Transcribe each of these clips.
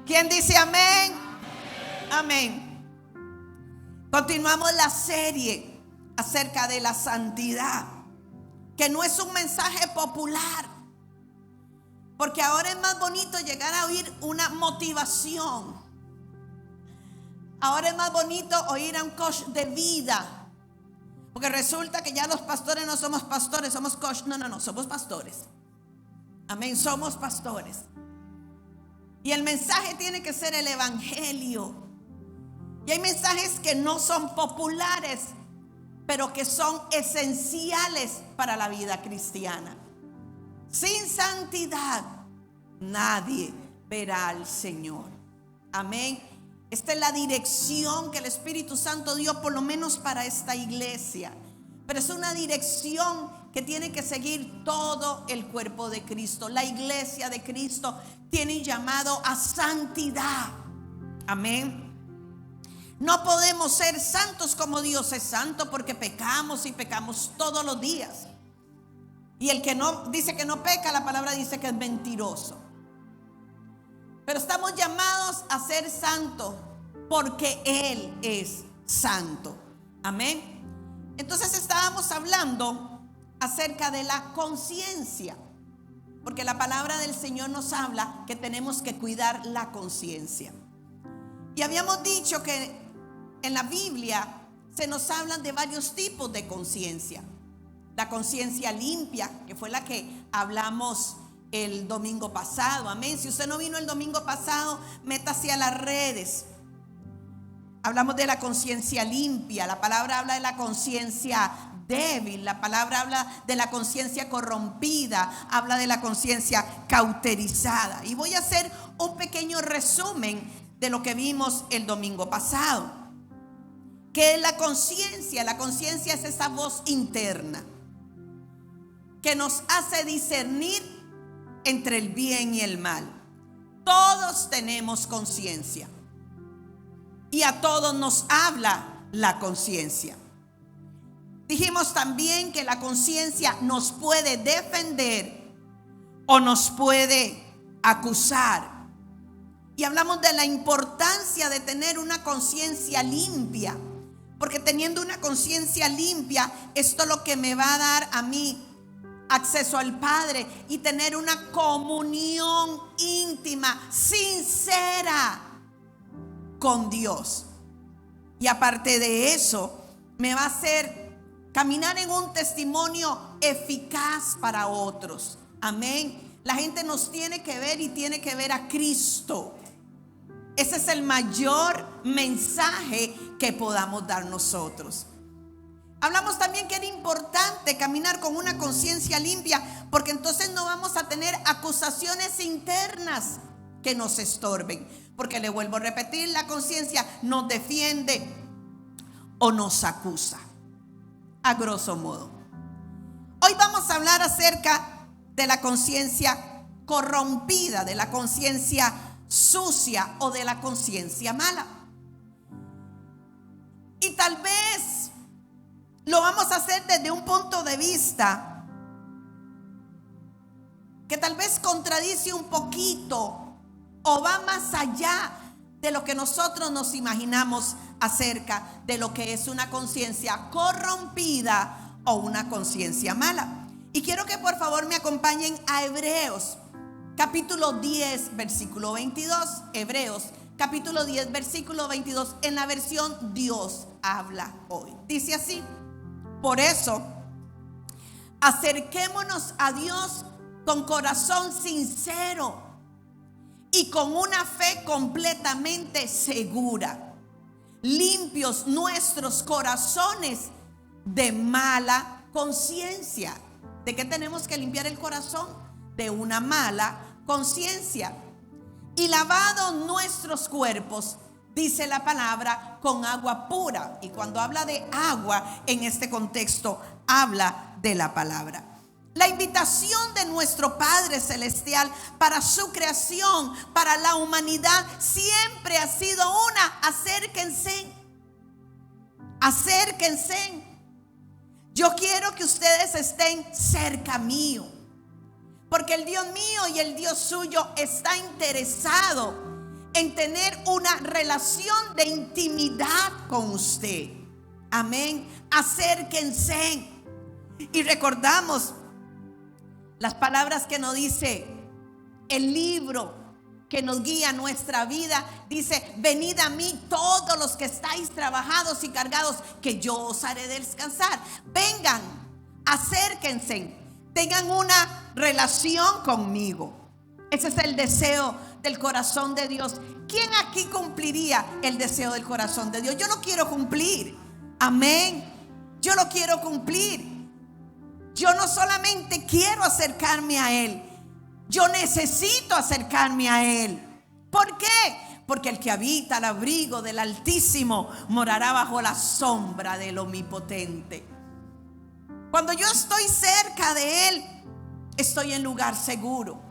¿Quién dice amén? Amén. Continuamos la serie acerca de la santidad, que no es un mensaje popular, porque ahora es más bonito llegar a oír una motivación. Ahora es más bonito oír a un coach de vida, porque resulta que ya los pastores no somos pastores, somos coach. No, somos pastores. Amén, somos pastores. Y el mensaje tiene que ser el evangelio. Y hay mensajes que no son populares, pero que son esenciales para la vida cristiana. Sin santidad nadie verá al Señor. Amén. Esta es la dirección que el Espíritu Santo dio, por lo menos para esta iglesia. Pero es una dirección que tiene que seguir todo el cuerpo de Cristo. La iglesia de Cristo tiene un llamado a santidad. Amén. No podemos ser santos como Dios es santo, porque pecamos y pecamos todos los días. Y el que no dice que no peca, la palabra dice que es mentiroso. Pero estamos llamados a ser santos porque Él es santo. Amén. Entonces estábamos hablando acerca de la conciencia, porque la palabra del Señor nos habla que tenemos que cuidar la conciencia. Y habíamos dicho que en la Biblia se nos hablan de varios tipos de conciencia. La conciencia limpia, que fue la que hablamos el domingo pasado. Amén. Si usted no vino el domingo pasado, métase a las redes. Hablamos de la conciencia limpia. La palabra habla de la conciencia débil. La palabra habla de la conciencia corrompida. Habla de la conciencia cauterizada. Y voy a hacer un pequeño resumen de lo que vimos el domingo pasado. ¿Qué es la conciencia? La conciencia es esa voz interna que nos hace discernir entre el bien y el mal. Todos tenemos conciencia y a todos nos habla la conciencia. Dijimos también que la conciencia nos puede defender o nos puede acusar. Y hablamos de la importancia de tener una conciencia limpia, porque teniendo una conciencia limpia, esto es lo que me va a dar a mí acceso al Padre y tener una comunión íntima, sincera con Dios. Y aparte de eso, me va a hacer caminar en un testimonio eficaz para otros. Amén. La gente nos tiene que ver y tiene que ver a Cristo. Ese es el mayor mensaje que podamos dar nosotros. Hablamos también que era importante caminar con una conciencia limpia, porque entonces no vamos a tener acusaciones internas que nos estorben. Porque le vuelvo a repetir, la conciencia nos defiende o nos acusa, a grosso modo. Hoy vamos a hablar acerca de la conciencia corrompida, de la conciencia sucia o de la conciencia mala. Y tal vez lo vamos a hacer desde un punto de vista que tal vez contradice un poquito o va más allá de lo que nosotros nos imaginamos acerca de lo que es una conciencia corrompida o una conciencia mala. Y quiero que por favor me acompañen a Hebreos capítulo 10 versículo 22. Hebreos capítulo 10 versículo 22, en la versión Dios habla hoy. Dice así: por eso, acerquémonos a Dios con corazón sincero y con una fe completamente segura, limpios nuestros corazones de mala conciencia. ¿De qué tenemos que limpiar el corazón? De una mala conciencia. Y lavados nuestros cuerpos, dice la palabra, con agua pura. Y cuando habla de agua, en este contexto, habla de la palabra. La invitación de nuestro Padre Celestial para su creación, para la humanidad, siempre ha sido una: acérquense. Acérquense. Yo quiero que ustedes estén cerca mío, porque el Dios mío y el Dios suyo está interesado en tener una relación de intimidad con usted. Amén. Acérquense. Y recordamos las palabras que nos dice el libro que nos guía nuestra vida. Dice: venid a mí todos los que estáis trabajados y cargados, que yo os haré descansar. Vengan, acérquense, tengan una relación conmigo. Ese es el deseo del corazón de Dios. ¿Quién aquí cumpliría el deseo del corazón de Dios? Yo lo quiero cumplir. Amén. Yo lo quiero cumplir. Yo no solamente quiero acercarme a Él, yo necesito acercarme a Él. ¿Por qué? Porque el que habita al abrigo del Altísimo morará bajo la sombra del Omnipotente. Cuando yo estoy cerca de Él, estoy en lugar seguro.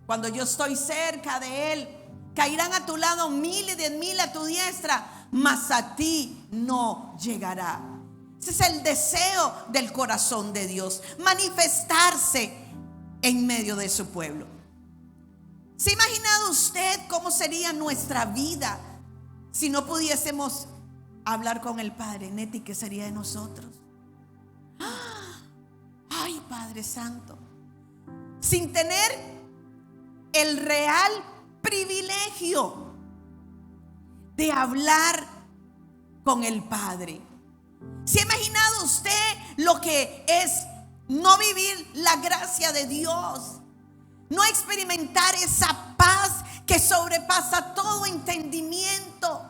Cuando yo estoy cerca de Él, caerán a tu lado 1,000 y 10,000 a tu diestra, mas a ti no llegará. Ese es el deseo del corazón de Dios, manifestarse en medio de su pueblo. ¿Se ha imaginado usted cómo sería nuestra vida si no pudiésemos hablar con el Padre? Neti, ¿qué sería de nosotros? Ay, Padre Santo, sin tener el real privilegio de hablar con el Padre. ¿Se ha imaginado usted lo que es no vivir la gracia de Dios? No experimentar esa paz que sobrepasa todo entendimiento.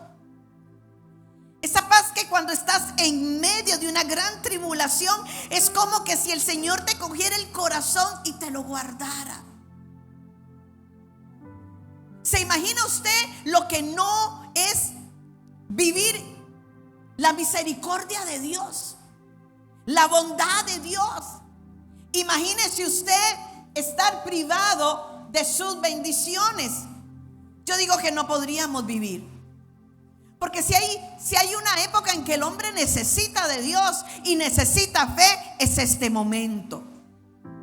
Esa paz que cuando estás en medio de una gran tribulación es como que si el Señor te cogiera el corazón y te lo guardara. ¿Se imagina usted lo que no es vivir la misericordia de Dios, la bondad de Dios? Imagínese usted estar privado de sus bendiciones. Yo digo que no podríamos vivir. Porque si hay una época en que el hombre necesita de Dios y necesita fe, es este momento.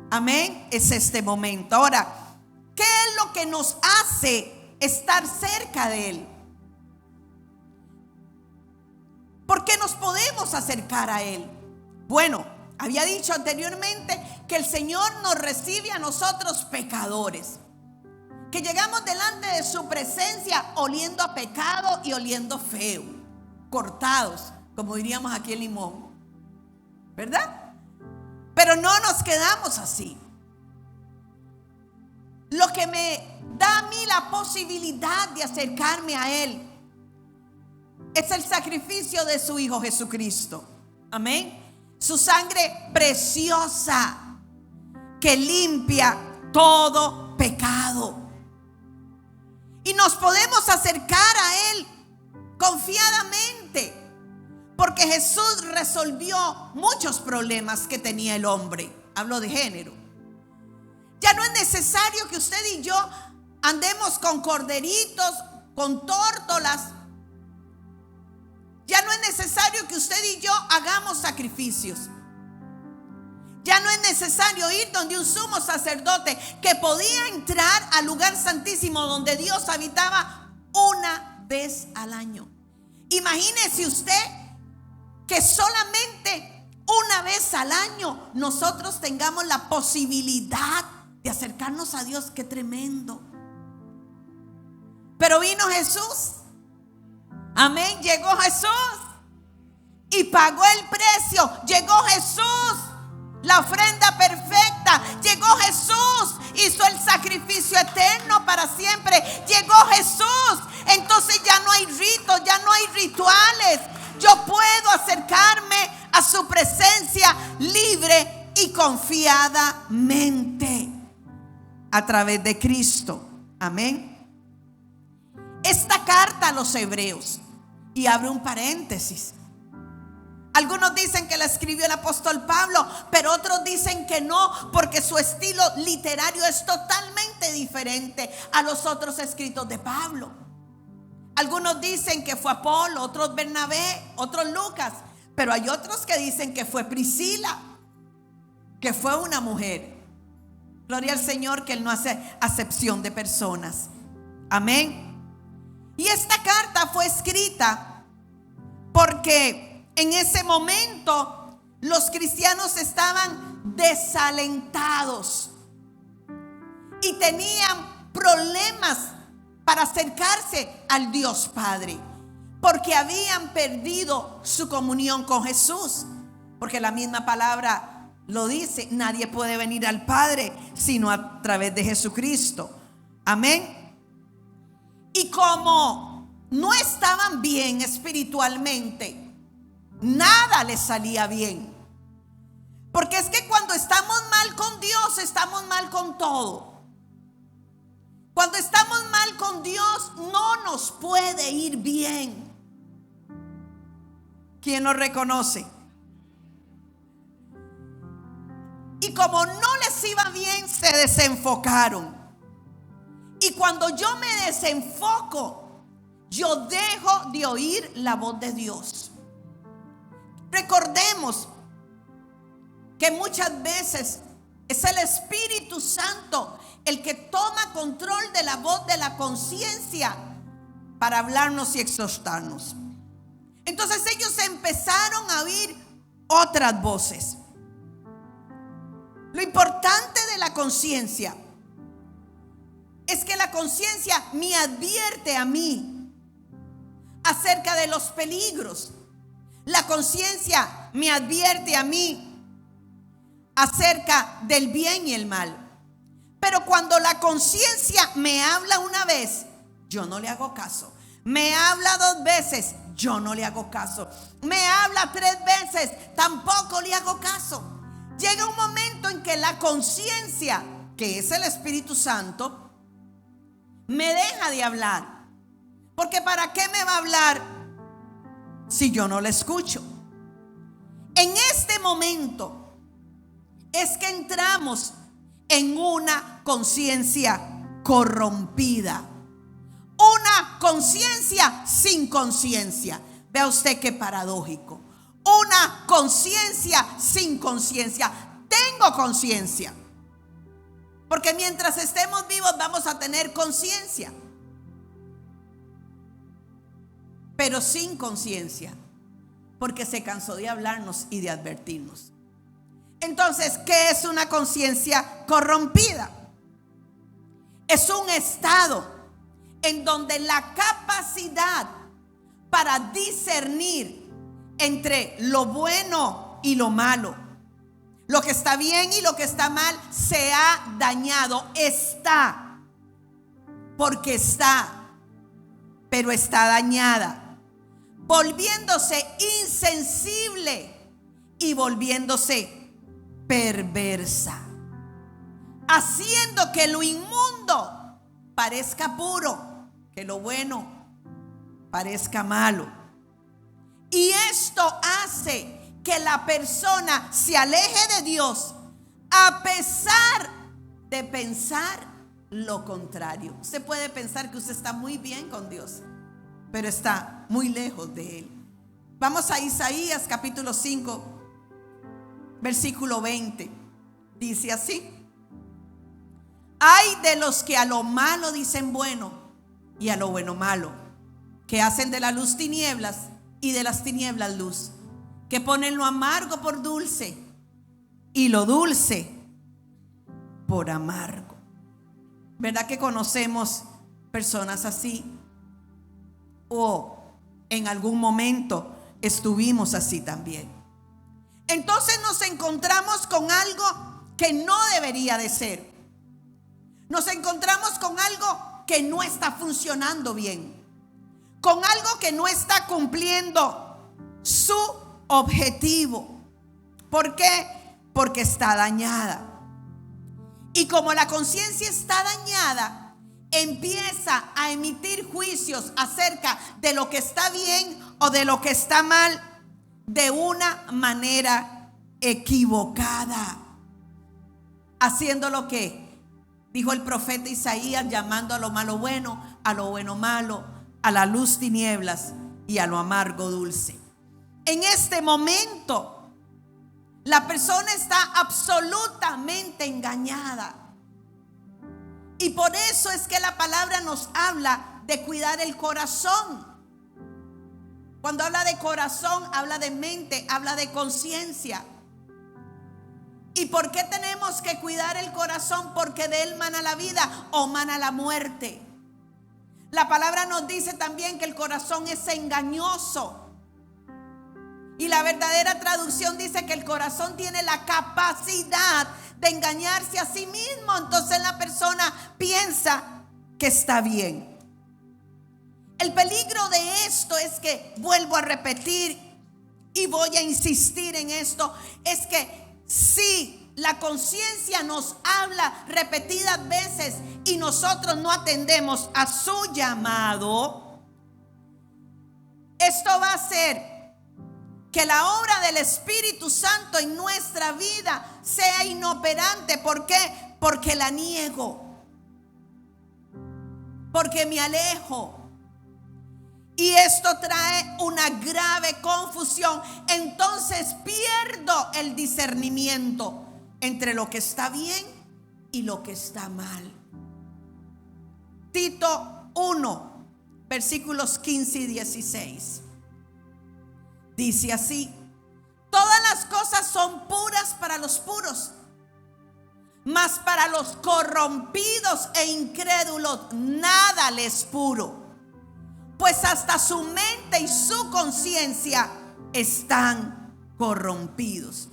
Amén, es este momento. Ahora, ¿qué es lo que nos hace estar cerca de Él? ¿Por qué nos podemos acercar a Él? Bueno, había dicho anteriormente que el Señor nos recibe a nosotros pecadores, que llegamos delante de su presencia oliendo a pecado y oliendo feo, cortados, como diríamos aquí en Limón, ¿verdad? Pero no nos quedamos así. Lo que me da a mí la posibilidad de acercarme a Él es el sacrificio de su Hijo Jesucristo. Amén. Su sangre preciosa que limpia todo pecado. Y nos podemos acercar a Él confiadamente, porque Jesús resolvió muchos problemas que tenía el hombre. Hablo de género. Ya no es necesario que usted y yo andemos con corderitos, con tórtolas. Ya no es necesario que usted y yo hagamos sacrificios. Ya no es necesario ir donde un sumo sacerdote que podía entrar al lugar santísimo donde Dios habitaba una vez al año. Imagínese usted que solamente una vez al año nosotros tengamos la posibilidad de acercarnos a Dios. ¡Qué tremendo! Pero vino Jesús. Amén, llegó Jesús y pagó el precio. Llegó Jesús, la ofrenda perfecta. Llegó Jesús, hizo el sacrificio eterno para siempre. Llegó Jesús, entonces ya no hay ritos, ya no hay rituales. Yo puedo acercarme a su presencia libre y confiadamente a través de Cristo. Amén. Esta carta a los hebreos, y abre un paréntesis, algunos dicen que la escribió el apóstol Pablo, pero otros dicen que no, porque su estilo literario es totalmente diferente a los otros escritos de Pablo. Algunos dicen que fue Apolo, otros Bernabé, otros Lucas, pero hay otros que dicen que fue Priscila, que fue una mujer. Gloria al Señor, que Él no hace acepción de personas. Amén. Y esta carta fue escrita porque en ese momento los cristianos estaban desalentados y tenían problemas para acercarse al Dios Padre, porque habían perdido su comunión con Jesús. Porque la misma palabra lo dice: nadie puede venir al Padre sino a través de Jesucristo. Amén. Y como no estaban bien espiritualmente, nada les salía bien. Porque es que cuando estamos mal con Dios, estamos mal con todo. Cuando estamos mal con Dios, no nos puede ir bien. ¿Quién lo reconoce? Y como no les iba bien, se desenfocaron. Y cuando yo me desenfoco, yo dejo de oír la voz de Dios. Recordemos que muchas veces es el Espíritu Santo el que toma control de la voz de la conciencia para hablarnos y exhortarnos. Entonces ellos empezaron a oír otras voces. Lo importante de la conciencia es que la conciencia me advierte a mí acerca de los peligros. La conciencia me advierte a mí acerca del bien y el mal. Pero cuando la conciencia me habla una vez, yo no le hago caso. Me habla 2 veces, yo no le hago caso. Me habla 3 veces, tampoco le hago caso. Llega un momento en que la conciencia, que es el Espíritu Santo, me deja de hablar. Porque ¿para qué me va a hablar si yo no le escucho? En este momento es que entramos en una conciencia corrompida, una conciencia sin conciencia. Vea usted qué paradójico. Una conciencia sin conciencia. Tengo conciencia, porque mientras estemos vivos vamos a tener conciencia, pero sin conciencia, porque se cansó de hablarnos y de advertirnos. Entonces, ¿qué es una conciencia corrompida? Es un estado en donde la capacidad para discernir entre lo bueno y lo malo, lo que está bien y lo que está mal, se ha dañado. Está, porque está, pero está dañada, volviéndose insensible y volviéndose perversa, haciendo que lo inmundo parezca puro, que lo bueno parezca malo. Y esto hace que la persona se aleje de Dios, a pesar de pensar lo contrario. Usted puede pensar que usted está muy bien con Dios, pero está muy lejos de Él. Vamos a Isaías capítulo 5, versículo 20. Dice así: ay de los que a lo malo dicen bueno y a lo bueno malo, que hacen de la luz tinieblas y de las tinieblas luz, que ponen lo amargo por dulce y lo dulce por amargo. ¿Verdad que conocemos personas así? O en algún momento estuvimos así también. Entonces nos encontramos con algo que no debería de ser. Nos encontramos con algo que no está funcionando bien, con algo que no está cumpliendo su objetivo. ¿Por qué? Porque está dañada. Y como la conciencia está dañada, empieza a emitir juicios acerca de lo que está bien o de lo que está mal de una manera equivocada, haciendo lo que dijo el profeta Isaías, llamando a lo malo bueno, a lo bueno malo, a la luz tinieblas y a lo amargo dulce. En este momento la persona está absolutamente engañada, y por eso es que la palabra nos habla de cuidar el corazón. Cuando habla de corazón, habla de mente, habla de conciencia. ¿Y por qué tenemos que cuidar el corazón? Porque de él mana la vida o mana la muerte. La palabra nos dice también que el corazón es engañoso. Y la verdadera traducción dice que el corazón tiene la capacidad de engañarse a sí mismo. Entonces la persona piensa que está bien. El peligro de esto es que, vuelvo a repetir y voy a insistir en esto, es que si la conciencia nos habla repetidas veces y nosotros no atendemos a su llamado, esto va a hacer que la obra del Espíritu Santo en nuestra vida sea inoperante. ¿Por qué? Porque la niego, porque me alejo. Y esto trae una grave confusión. Entonces pierdo el discernimiento entre lo que está bien y lo que está mal. Tito 1, versículos 15 y 16. Dice así: todas las cosas son puras para los puros, mas para los corrompidos e incrédulos nada les es puro, pues hasta su mente y su conciencia están corrompidos.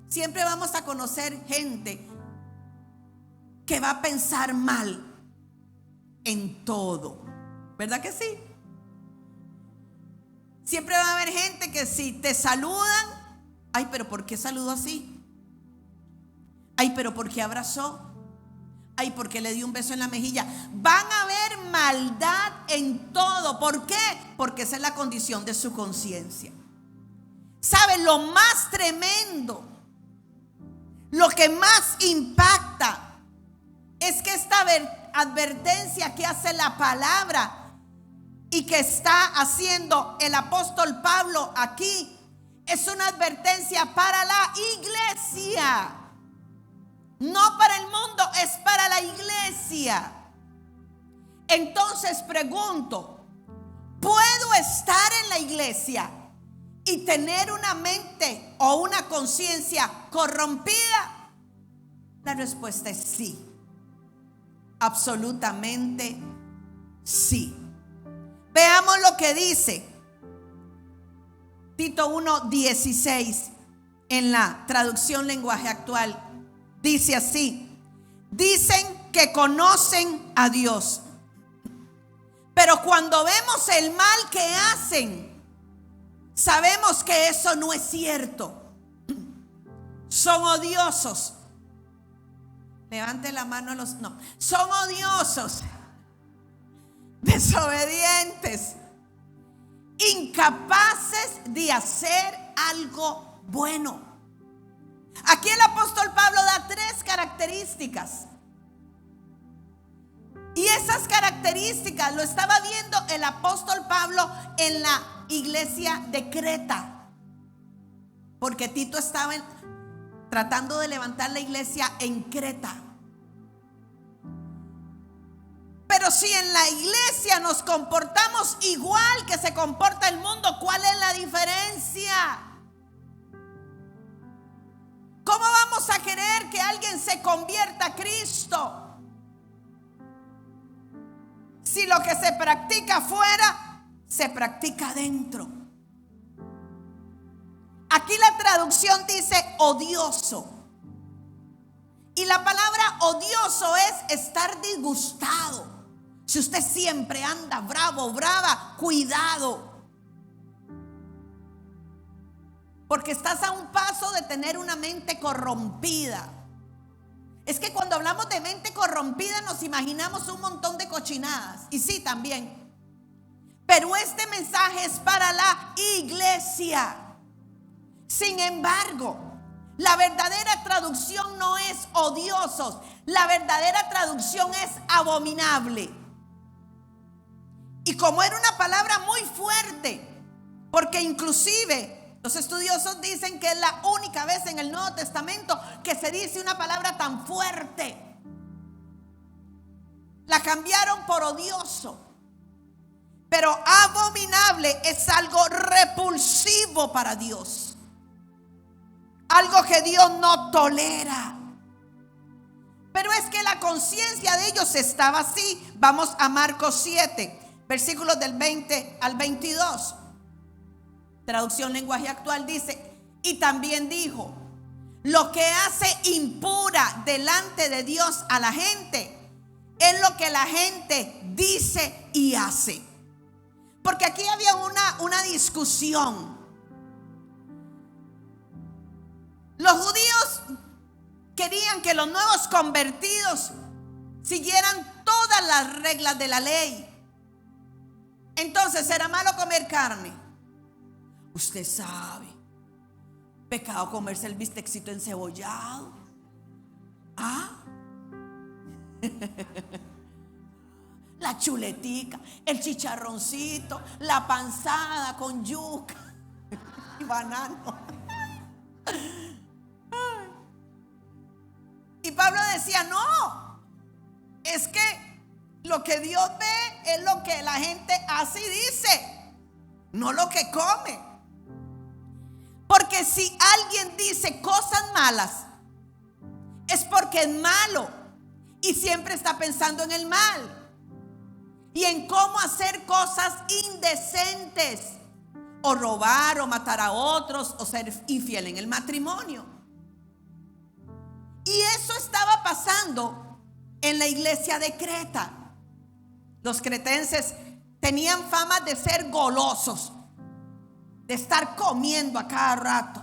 Siempre vamos a conocer gente que va a pensar mal en todo, ¿verdad que sí? Siempre va a haber gente que si te saludan, ay, pero ¿por qué saludó así? Ay, pero ¿por qué abrazó? Ay, ¿por qué le dio un beso en la mejilla? Van a ver maldad en todo. ¿Por qué? Porque esa es la condición de su conciencia. ¿Saben? Lo más tremendo, lo que más impacta, es que esta advertencia que hace la palabra y que está haciendo el apóstol Pablo aquí, es una advertencia para la iglesia. No para el mundo, es para la iglesia. Entonces pregunto, ¿puedo estar en la iglesia y tener una mente o una conciencia corrompida? La respuesta es sí. Absolutamente sí. Veamos lo que dice Tito 1:16 en la traducción lenguaje actual. Dice así: dicen que conocen a Dios, pero cuando vemos el mal que hacen, sabemos que eso no es cierto. Son odiosos. Levante la mano no. Son odiosos, desobedientes, incapaces de hacer algo bueno. Aquí el apóstol Pablo da 3 características. Y esas características lo estaba viendo el apóstol Pablo en la iglesia de Creta, porque Tito estaba tratando de levantar la iglesia en Creta. Pero si en la iglesia nos comportamos igual que se comporta el mundo, ¿cuál es la diferencia? ¿Cómo vamos a querer que alguien se convierta a Cristo si lo que se practica afuera se practica adentro? Aquí la traducción dice odioso. Y la palabra odioso es estar disgustado. Si usted siempre anda bravo, brava, cuidado, porque estás a un paso de tener una mente corrompida. Es que cuando hablamos de mente corrompida nos imaginamos un montón de cochinadas. Y sí, también. Pero este mensaje es para la iglesia. Sin embargo, la verdadera traducción no es odiosos. La verdadera traducción es abominable. Y como era una palabra muy fuerte, porque inclusive los estudiosos dicen que es la única vez en el Nuevo Testamento que se dice una palabra tan fuerte. La cambiaron por odioso. Pero abominable es algo repulsivo para Dios. Algo que Dios no tolera. Pero es que la conciencia de ellos estaba así. Vamos a Marcos 7, versículos del 20 al 22. Traducción lenguaje actual dice: y también dijo: lo que hace impura delante de Dios a la gente es lo que la gente dice y hace. Porque aquí había una discusión. Los judíos querían que los nuevos convertidos siguieran todas las reglas de la ley. Entonces, ¿era malo comer carne? Usted sabe, pecado comerse el bistecito encebollado. La chuletica, el chicharroncito, la panzada con yuca y banano. Y Pablo decía: no, es que lo que Dios ve es lo que la gente hace y dice, no lo que come. Porque si alguien dice cosas malas, es porque es malo y siempre está pensando en el mal y en cómo hacer cosas indecentes, o robar, o matar a otros, o ser infiel en el matrimonio. Y eso estaba pasando en la iglesia de Creta. Los cretenses tenían fama de ser golosos, de estar comiendo a cada rato,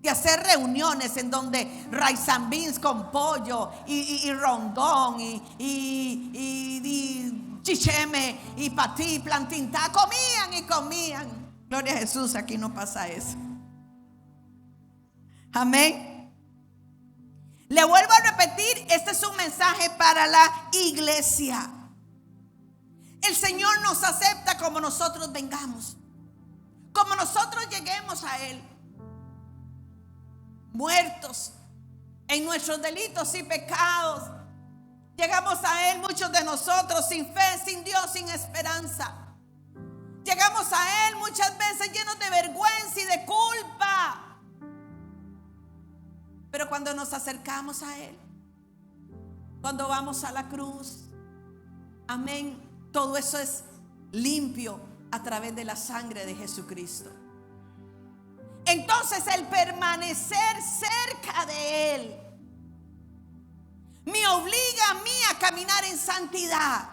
de hacer reuniones en donde rice and beans con pollo y rondón y chicheme y patí, plantintá, comían y comían. Gloria a Jesús, aquí no pasa eso. Amén. Le vuelvo a repetir, este es un mensaje para la iglesia. El Señor nos acepta como nosotros vengamos, como nosotros lleguemos a Él, muertos en nuestros delitos y pecados. Llegamos a Él, muchos de nosotros, sin fe, sin Dios, sin esperanza. Llegamos a Él muchas veces llenos de vergüenza y de culpa. Pero cuando nos acercamos a Él, cuando vamos a la cruz, amén, todo eso es limpio a través de la sangre de Jesucristo. Entonces el permanecer cerca de Él me obliga a mí a caminar en santidad.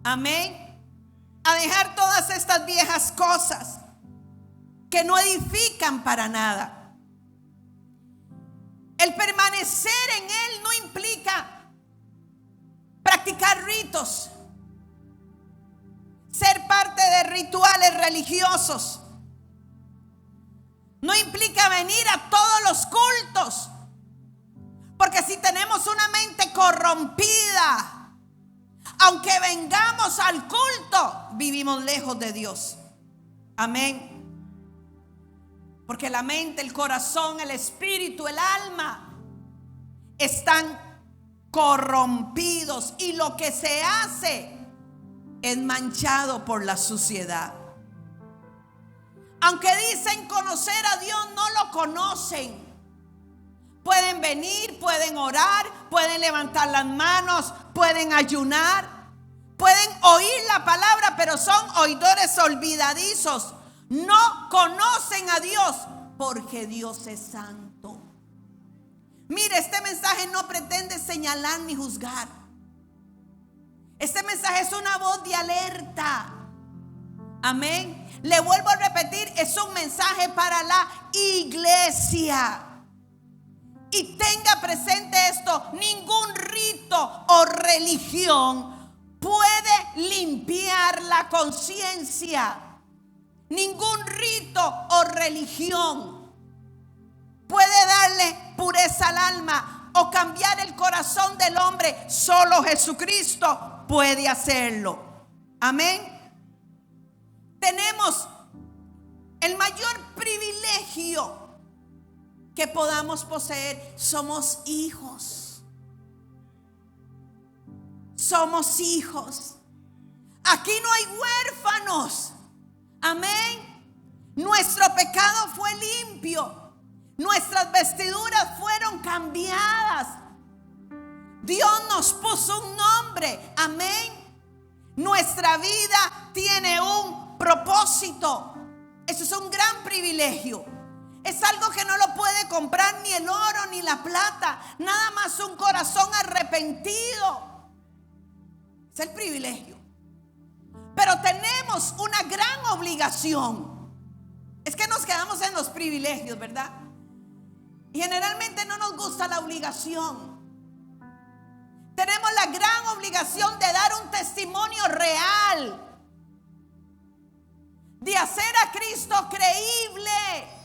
Amén. A dejar todas estas viejas cosas que no edifican para nada. El permanecer en Él no implica practicar ritos, ser parte de rituales religiosos. No implica venir a todos los cultos, porque si tenemos una mente corrompida, aunque vengamos al culto, vivimos lejos de Dios. Amén. Porque la mente, el corazón, el espíritu, el alma están corrompidos y lo que se hace es manchado por la suciedad. Aunque dicen conocer a Dios, no lo conocen. Pueden venir, pueden orar, pueden levantar las manos, pueden ayunar, pueden oír la palabra, pero son oidores olvidadizos. No conocen a Dios porque Dios es santo. Mire, este mensaje no pretende señalar ni juzgar. Este mensaje es una voz de alerta. Amén. Le vuelvo a repetir, es un mensaje para la iglesia. Y tenga presente esto: ningún rito o religión puede limpiar la conciencia. Ningún rito o religión puede darle pureza al alma o cambiar el corazón del hombre. Solo Jesucristo puede hacerlo. Amén. Tenemos el mayor privilegio que podamos poseer. Somos hijos. Somos hijos. Aquí no hay huérfanos. Amén. Nuestro pecado fue limpio. Nuestras vestiduras fueron cambiadas. Dios nos puso un nombre. Amén. Nuestra vida tiene un propósito. Eso es un gran privilegio. Es algo que no lo puede comprar ni el oro ni la plata. Nada más un corazón arrepentido. Es el privilegio. Pero tenemos una gran obligación. Es que nos quedamos en los privilegios, ¿verdad? Y generalmente no nos gusta la obligación. Tenemos la gran obligación de dar un testimonio real, de hacer a Cristo creíble.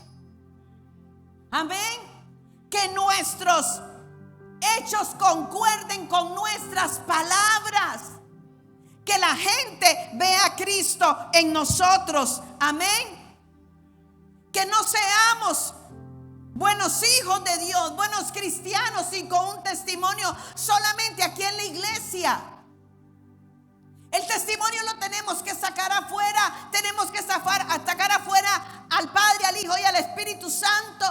Amén. Que nuestros hechos concuerden con nuestras palabras. Que la gente vea a Cristo en nosotros. Amén. Que no seamos buenos hijos de Dios, buenos cristianos y con un testimonio solamente aquí en la iglesia. El testimonio lo tenemos que sacar afuera. Tenemos que sacar afuera al Padre, al Hijo y al Espíritu Santo.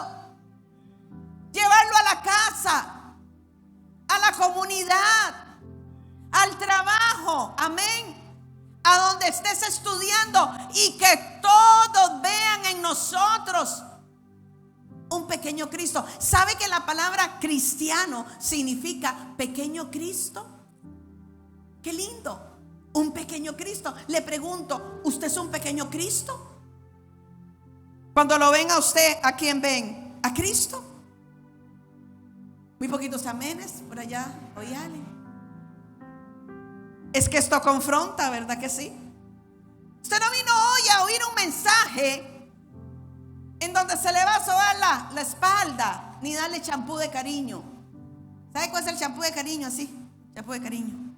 Llevarlo a la casa, a la comunidad, al trabajo. Amén. A donde estés estudiando y que todos vean en nosotros un pequeño Cristo. ¿Sabe que la palabra cristiano significa pequeño Cristo? Qué lindo. Un pequeño Cristo. Le pregunto, ¿usted es un pequeño Cristo? Cuando lo ven a usted, ¿a quién ven? ¿A Cristo? Muy poquitos amenes por allá. Oíale. Es que esto confronta, ¿verdad que sí? Usted no vino hoy a oír un mensaje en donde se le va a sobar la espalda, ni darle champú de cariño. ¿Sabe cuál es el champú de cariño? Así, champú de cariño.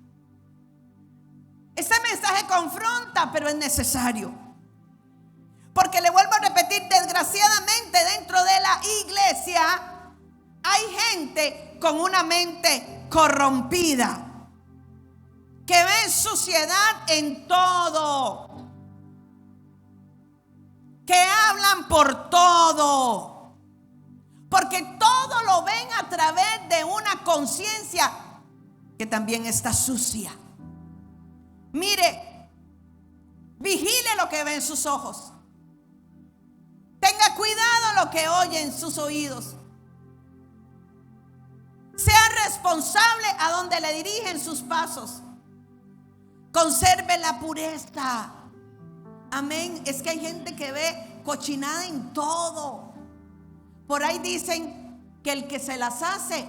Este mensaje confronta, pero es necesario. Porque le vuelvo a repetir, desgraciadamente dentro de la iglesia hay gente con una mente corrompida, que ve suciedad en todo, que hablan por todo, porque todo lo ven a través de una conciencia que también está sucia. Mire, vigile lo que ve en sus ojos. Tenga cuidado lo que oye en sus oídos. Sea responsable a donde le dirigen sus pasos. Conserve la pureza. Amén. Es que hay gente que ve cochinada en todo. Por ahí dicen que el que se las hace,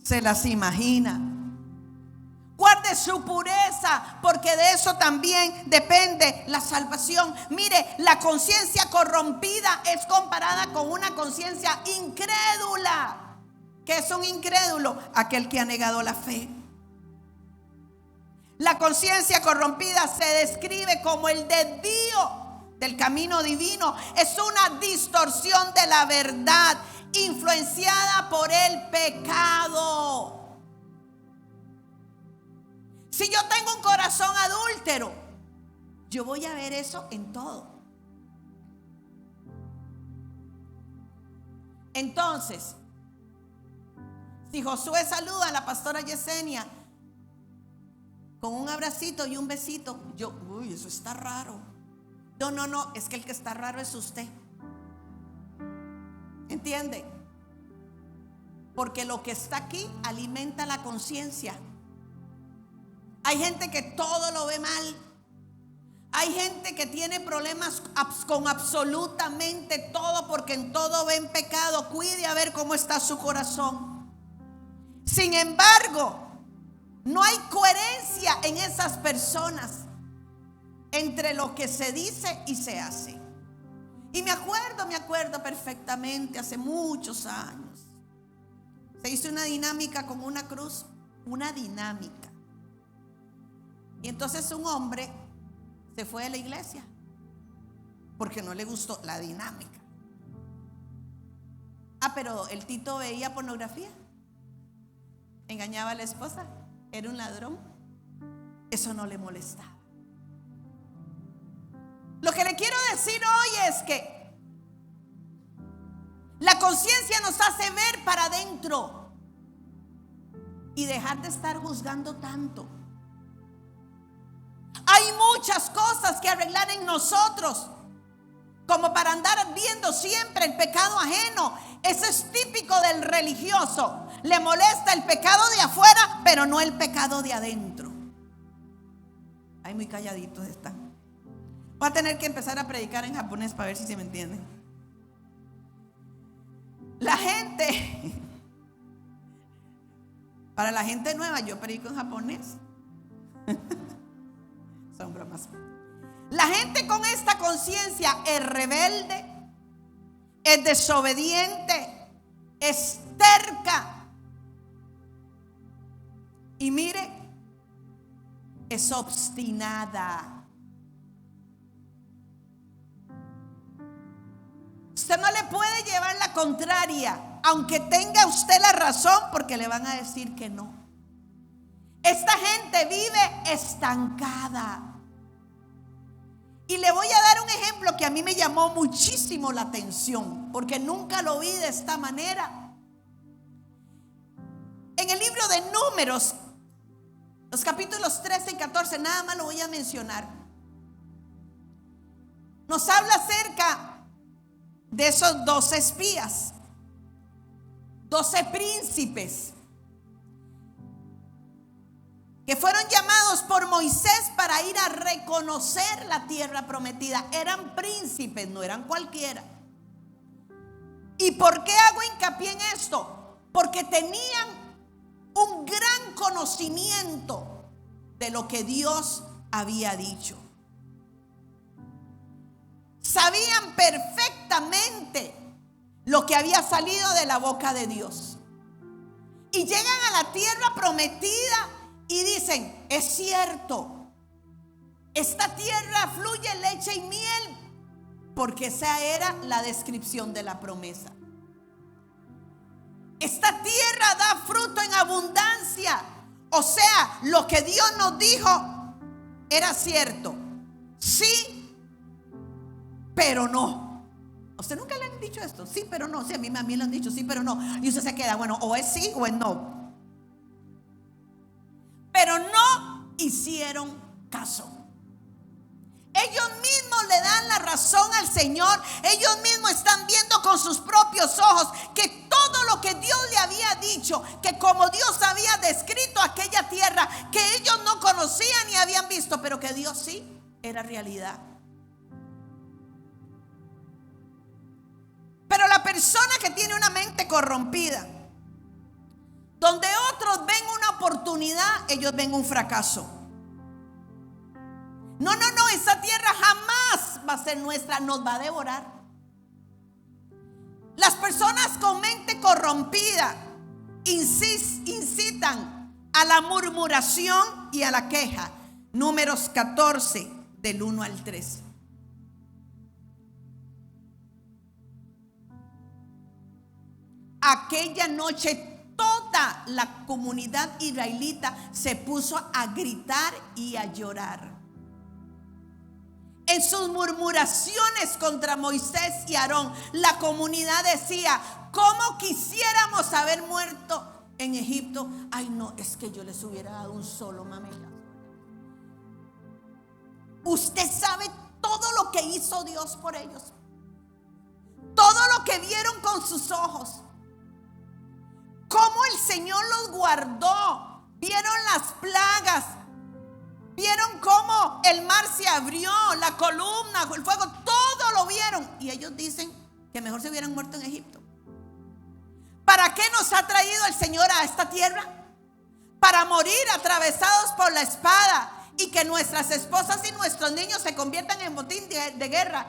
se las imagina. Guarde su pureza, porque de eso también depende la salvación. Mire, la conciencia corrompida es comparada con una conciencia incrédula. ¿Qué es un incrédulo? Aquel que ha negado la fe. La conciencia corrompida se describe como el desvío del camino divino. Es una distorsión de la verdad, influenciada por el pecado. Si yo tengo un corazón adúltero, yo voy a ver eso en todo. Entonces, si Josué saluda a la pastora Yesenia con un abracito y un besito, uy, eso está raro. No, es que el que está raro es usted. ¿Entiende? Porque lo que está aquí alimenta la conciencia. Hay gente que todo lo ve mal. Hay gente que tiene problemas con absolutamente todo, porque en todo ven pecado. Cuide a ver cómo está su corazón. Sin embargo, no hay coherencia en esas personas entre lo que se dice y se hace. Y me acuerdo perfectamente, hace muchos años, se hizo una dinámica con una cruz, una dinámica. Y entonces un hombre se fue de la iglesia porque no le gustó la dinámica. Pero el Tito veía pornografía, engañaba a la esposa, era un ladrón. eso no le molestaba. Lo que le quiero decir hoy es que la conciencia nos hace ver para adentro y dejar de estar juzgando tanto. Hay muchas cosas que arreglar en nosotros, como para andar viendo siempre el pecado ajeno. Eso es típico del religioso. Le molesta el pecado de afuera, pero no el pecado de adentro. Ay, muy calladitos están. Voy a tener que empezar a predicar en japonés para ver si se me entiende. La gente, para la gente nueva, yo predico en japonés. Son bromas. La gente con esta conciencia es rebelde, es desobediente, es terca. Y mire, es obstinada. Usted no le puede llevar la contraria, aunque tenga usted la razón, porque le van a decir que no. Esta gente vive estancada. Y le voy a dar un ejemplo que a mí me llamó muchísimo la atención, porque nunca lo vi de esta manera. En el libro de Números, los capítulos 13 y 14, nada más lo voy a mencionar. Nos habla acerca de esos 12 espías, 12 príncipes que fueron llamados por Moisés para ir a reconocer la tierra prometida. Eran príncipes, no eran cualquiera. ¿Y por qué hago hincapié en esto? Porque tenían un gran conocimiento de lo que Dios había dicho. Sabían perfectamente lo que había salido de la boca de Dios. Y llegan a la tierra prometida y dicen, es cierto, esta tierra fluye leche y miel, porque esa era la descripción de la promesa. Esta tierra da fruto en abundancia. O sea, lo que Dios nos dijo era cierto. Sí, pero no. ¿A usted nunca le han dicho esto? Sí, pero no. Sí, a mí le han dicho sí, pero no. Y usted se queda, bueno, o es sí o es no. Pero no hicieron caso. Ellos mismos le dan la razón al Señor. Ellos mismos están viendo con sus propios ojos que todo lo que Dios le había dicho, que como Dios había descrito aquella tierra que ellos no conocían ni habían visto, pero que Dios sí, era realidad. Pero la persona que tiene una mente corrompida, donde otros ven una oportunidad, ellos ven un fracaso. No, esa tierra jamás va a ser nuestra, nos va a devorar. Las personas con mente corrompida incitan a la murmuración y a la queja. Números 14, del 1 al 3. Aquella noche toda la comunidad israelita se puso a gritar y a llorar. En sus murmuraciones contra Moisés y Aarón, la comunidad decía, ¿cómo quisiéramos haber muerto en Egipto? Ay, no, es que yo les hubiera dado un solo mamilazo. Usted sabe todo lo que hizo Dios por ellos, todo lo que vieron con sus ojos, cómo el Señor los guardó. Vieron las plagas, vieron cómo el mar se abrió, la columna, el fuego, todo lo vieron. Y ellos dicen que mejor se hubieran muerto en Egipto. ¿Para qué nos ha traído el Señor a esta tierra? Para morir atravesados por la espada y que nuestras esposas y nuestros niños se conviertan en botín de guerra.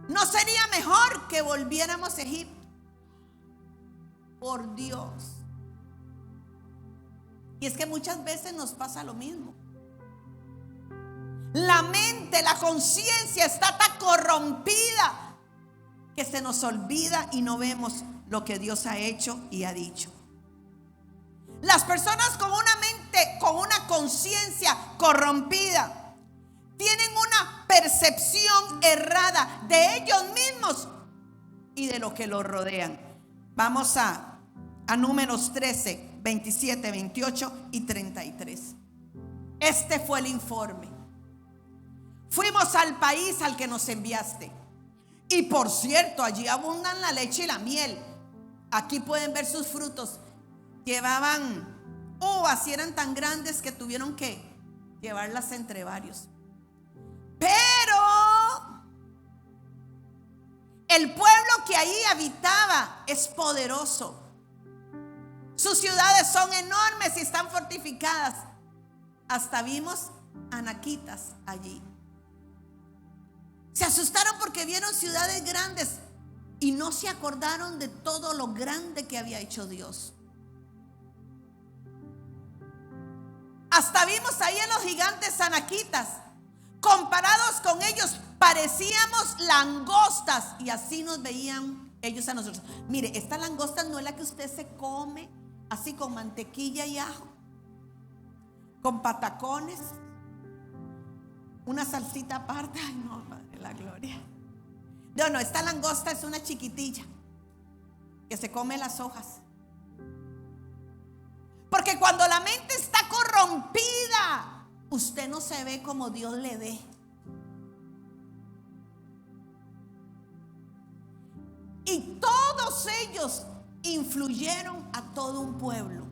¿No sería mejor que volviéramos a Egipto? Por Dios. Y es que muchas veces nos pasa lo mismo. La mente, la conciencia está tan corrompida que se nos olvida y no vemos lo que Dios ha hecho y ha dicho. Las personas con una mente mente con una conciencia corrompida. Tienen una percepción errada de ellos mismos y de lo que los rodean. Vamos a Números 13, 27, 28 y 33. Este fue el informe. Fuimos al país al que nos enviaste. Y por cierto, allí abundan la leche y la miel. Aquí pueden ver sus frutos. Llevaban uvas y eran tan grandes que tuvieron que llevarlas entre varios. Pero el pueblo que ahí habitaba es poderoso. Sus ciudades son enormes y están fortificadas. Hasta vimos anaquitas allí. Se asustaron porque vieron ciudades grandes y no se acordaron de todo lo grande que había hecho Dios. Hasta vimos ahí a los gigantes anaquitas. Comparados con ellos parecíamos langostas y así nos veían ellos a nosotros. Mire, esta langosta no es la que usted se come así con mantequilla y ajo, con patacones, una salsita aparte. Ay, no, Padre, la gloria. No, esta langosta es una chiquitilla que se come las hojas. Porque cuando la mente está corrompida, usted no se ve como Dios le ve. Y todos ellos influyeron a todo un pueblo.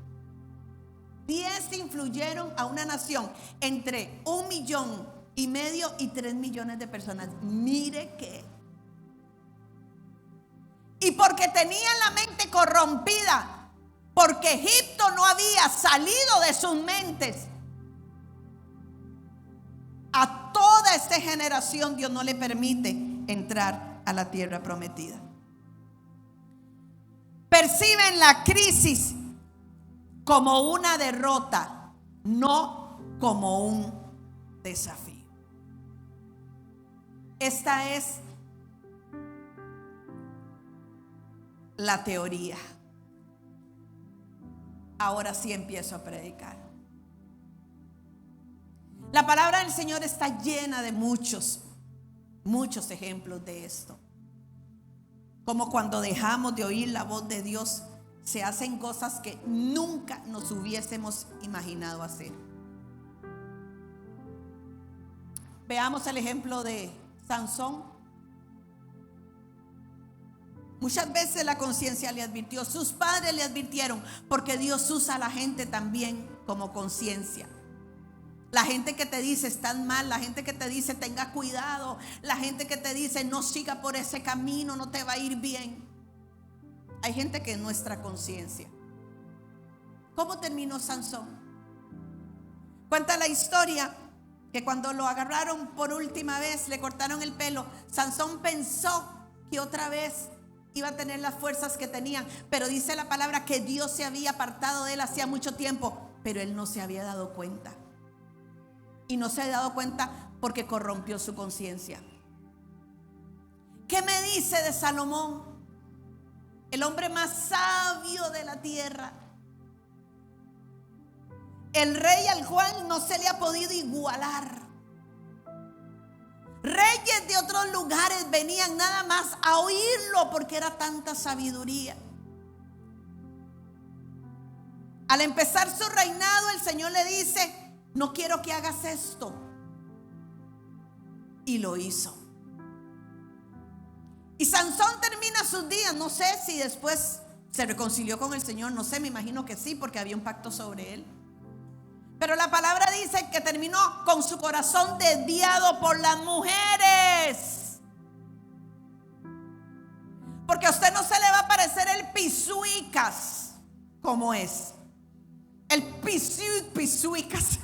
10 influyeron a una nación entre 1,5 millones y 3 millones de personas. Mire que. Y porque tenían la mente corrompida, porque Egipto no había salido de sus mentes, a toda esta generación Dios no le permite entrar a la tierra prometida. Perciben la crisis como una derrota, no como un desafío. Esta es la teoría. Ahora sí empiezo a predicar. La palabra del Señor está llena de muchos ejemplos de esto. Como cuando dejamos de oír la voz de Dios, se hacen cosas que nunca nos hubiésemos imaginado hacer. Veamos el ejemplo de Sansón. Muchas veces la conciencia le advirtió, sus padres le advirtieron, porque Dios usa a la gente también como conciencia. La gente que te dice estás mal, la gente que te dice tenga cuidado, la gente que te dice no siga por ese camino, no te va a ir bien. Hay gente que es nuestra conciencia. ¿Cómo terminó Sansón? Cuenta la historia que cuando lo agarraron por última vez, le cortaron el pelo. Sansón pensó que otra vez iba a tener las fuerzas que tenían, pero dice la palabra que Dios se había apartado de él hacía mucho tiempo, pero él no se había dado cuenta. Y no se ha dado cuenta porque corrompió su conciencia. ¿Qué me dice de Salomón? El hombre más sabio de la tierra. El rey al cual no se le ha podido igualar. Reyes de otros lugares venían nada más a oírlo porque era tanta sabiduría. Al empezar su reinado, el Señor le dice: no quiero que hagas esto. Y lo hizo. Y Sansón termina sus días. No sé si después se reconcilió con el Señor. No sé, me imagino que sí, porque había un pacto sobre él. Pero la palabra dice que terminó con su corazón desviado por las mujeres. Porque a usted no se le va a parecer el pisuicas como es. El pisuicas.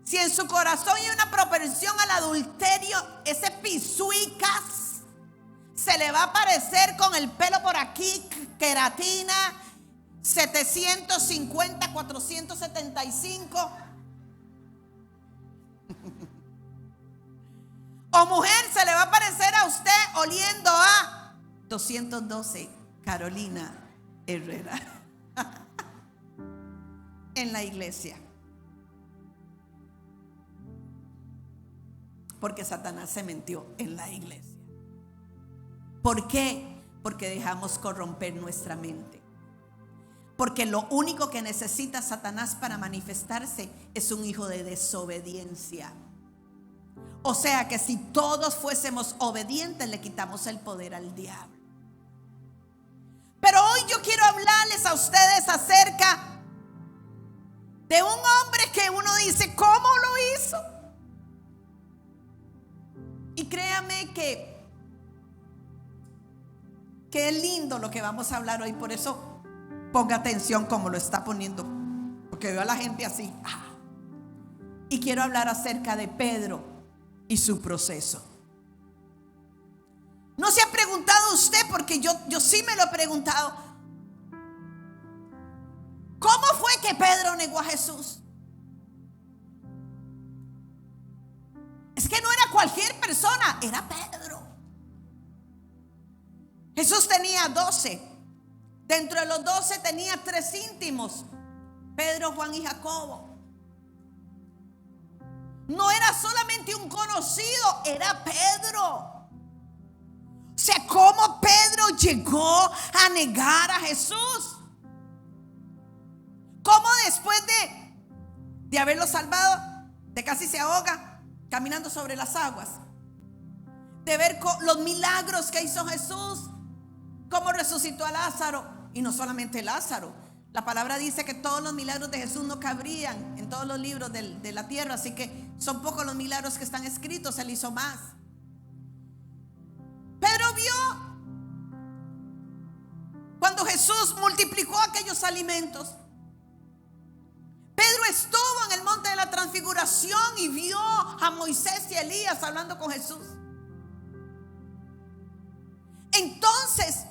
Si en su corazón hay una propensión al adulterio, ese pisuicas se le va a aparecer con el pelo por aquí, queratina, 750, 475. O mujer, se le va a parecer a usted oliendo a 212, Carolina Herrera. en la iglesia. Porque Satanás se metió en la iglesia. ¿Por qué? Porque dejamos corromper nuestra mente. Porque lo único que necesita Satanás para manifestarse es un hijo de desobediencia. O sea que si todos fuésemos obedientes, le quitamos el poder al diablo. Pero hoy yo quiero hablarles a ustedes acerca de un hombre que uno dice, ¿cómo lo hizo? Y créame que es lindo lo que vamos a hablar hoy. Por eso ponga atención como lo está poniendo, porque veo a la gente así. Y quiero hablar acerca de Pedro y su proceso. ¿No se ha preguntado usted? Porque yo sí me lo he preguntado. ¿Cómo fue que Pedro negó a Jesús? Es que no era cualquier persona, era Pedro. Jesús tenía 12. Dentro de los 12 tenía 3 íntimos: Pedro, Juan y Jacobo. No era solamente un conocido, era Pedro. O sea, ¿cómo Pedro llegó a negar a Jesús? ¿Cómo después de haberlo salvado, de casi se ahoga caminando sobre las aguas, de ver los milagros que hizo Jesús, cómo resucitó a Lázaro? Y no solamente Lázaro, la palabra dice que todos los milagros de Jesús no cabrían en todos los libros de la tierra, así que son pocos los milagros que están escritos, él hizo más. Pedro vio cuando Jesús multiplicó aquellos alimentos. Pedro estuvo en el monte de la transfiguración y vio a Moisés y Elías hablando con Jesús. Entonces,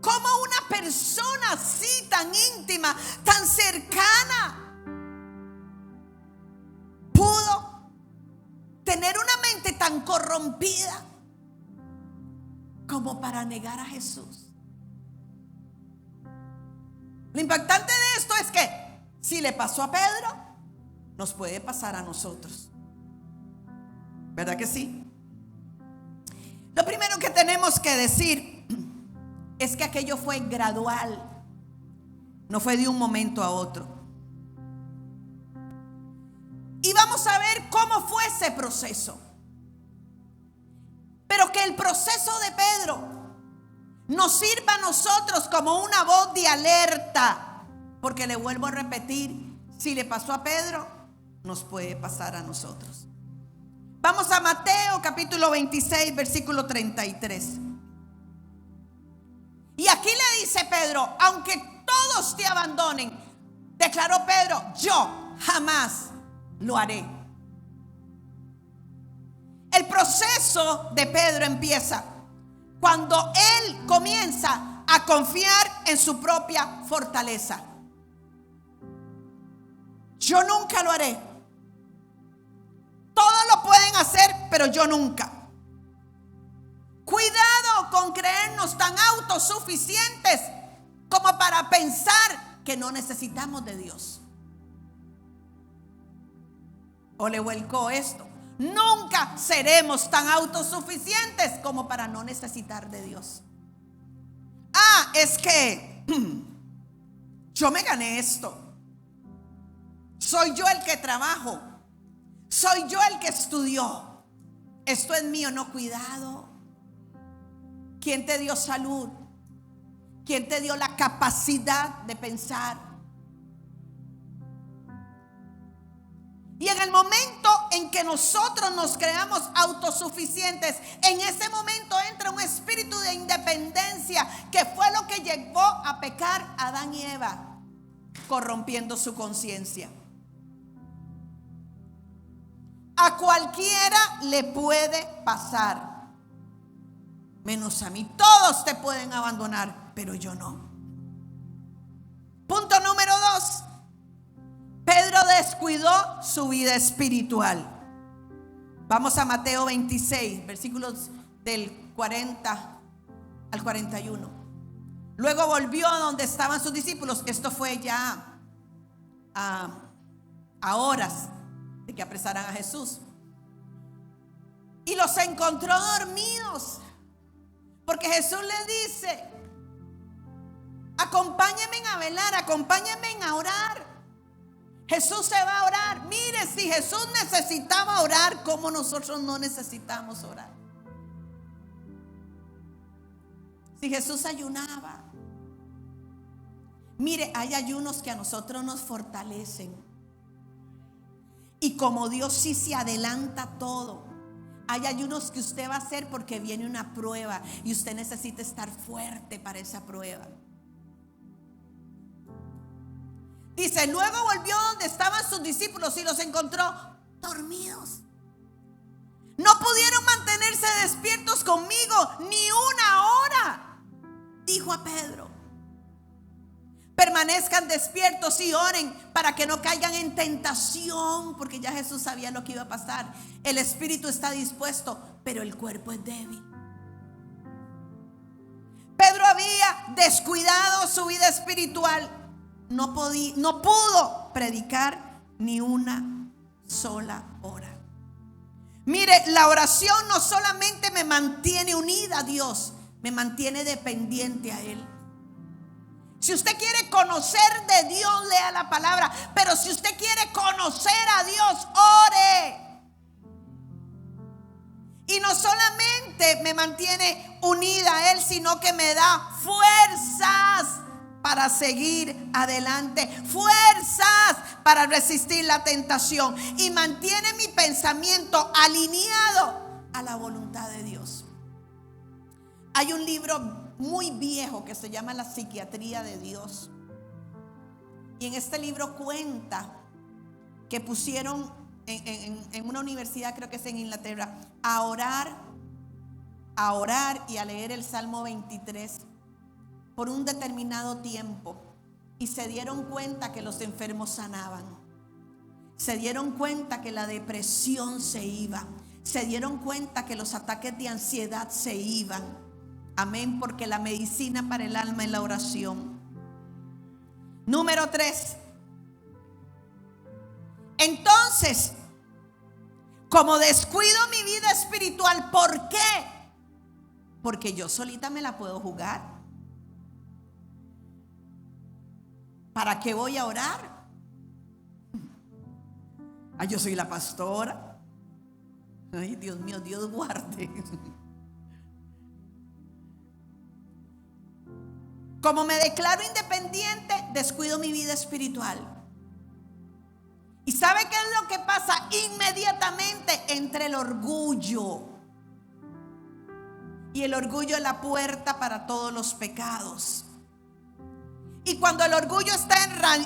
¿cómo una persona así tan íntima, tan cercana, pudo tener una mente tan corrompida como para negar a Jesús? Lo impactante de esto es que si le pasó a Pedro, nos puede pasar a nosotros. ¿Verdad que sí? Lo primero que tenemos que decir es que aquello fue gradual, no fue de un momento a otro. Y vamos a ver cómo fue ese proceso. Pero que el proceso de Pedro nos sirva a nosotros como una voz de alerta. Porque le vuelvo a repetir, si le pasó a Pedro, nos puede pasar a nosotros. Vamos a Mateo capítulo 26, versículo 33. Y aquí le dice Pedro, aunque todos te abandonen, declaró Pedro, yo jamás lo haré. El proceso de Pedro empieza cuando él comienza a confiar en su propia fortaleza. Yo nunca lo haré. Todos lo pueden hacer, pero yo nunca. Cuidado con creernos tan autosuficientes como para pensar que no necesitamos de Dios. O le vuelco esto: nunca seremos tan autosuficientes como para no necesitar de Dios. Es que yo me gané esto. Soy yo el que trabajo. Soy yo el que estudió. Esto es mío. No, cuidado. ¿Quién te dio salud? ¿Quién te dio la capacidad de pensar? Y en el momento en que nosotros nos creamos autosuficientes, en ese momento entra un espíritu de independencia, que fue lo que llevó a pecar a Adán y Eva, corrompiendo su conciencia. A cualquiera le puede pasar, menos a mí. Todos te pueden abandonar, pero yo no. Punto número 2. Pedro descuidó su vida espiritual. Vamos a Mateo 26, versículos del 40 al 41. Luego volvió a donde estaban sus discípulos. Esto fue ya a horas de que apresaran a Jesús. Y los encontró dormidos. Porque Jesús les dice: acompáñenme a velar, acompáñenme a orar. Jesús se va a orar. Mire, si Jesús necesitaba orar, ¿cómo nosotros no necesitamos orar? Si Jesús ayunaba. Mire, hay ayunos que a nosotros nos fortalecen. Y como Dios sí se adelanta todo, hay ayunos que usted va a hacer porque viene una prueba y usted necesita estar fuerte para esa prueba. Dice: luego volvió donde estaban sus discípulos y los encontró dormidos. No pudieron mantenerse despiertos conmigo ni una hora. Dijo a Pedro: permanezcan despiertos y oren para que no caigan en tentación. Porque ya Jesús sabía lo que iba a pasar. El espíritu está dispuesto, pero el cuerpo es débil. Pedro había descuidado su vida espiritual. No pudo predicar ni una sola hora. Mire, la oración no solamente me mantiene unida a Dios, me mantiene dependiente a Él. Si usted quiere conocer de Dios, lea la palabra. Pero si usted quiere conocer a Dios, ore. Y no solamente me mantiene unida a Él, sino que me da fuerzas para seguir adelante, fuerzas para resistir la tentación, y mantiene mi pensamiento alineado a la voluntad de Dios. Hay un libro muy viejo que se llama La Psiquiatría de Dios, y en este libro cuenta que pusieron en una universidad, creo que es en Inglaterra, a orar y a leer el Salmo 23 por un determinado tiempo, y se dieron cuenta que los enfermos sanaban, se dieron cuenta que la depresión se iba, se dieron cuenta que los ataques de ansiedad se iban. Amén, porque la medicina para el alma es la oración. Número 3. Entonces, como descuido mi vida espiritual, ¿por qué? Porque yo solita me la puedo jugar. ¿Para qué voy a orar? Ay, yo soy la pastora. Ay, Dios mío, Dios guarde. Como me declaro independiente, descuido mi vida espiritual. ¿Y sabe qué es lo que pasa? Inmediatamente entra el orgullo. Y el orgullo es la puerta para todos los pecados. Y cuando el orgullo está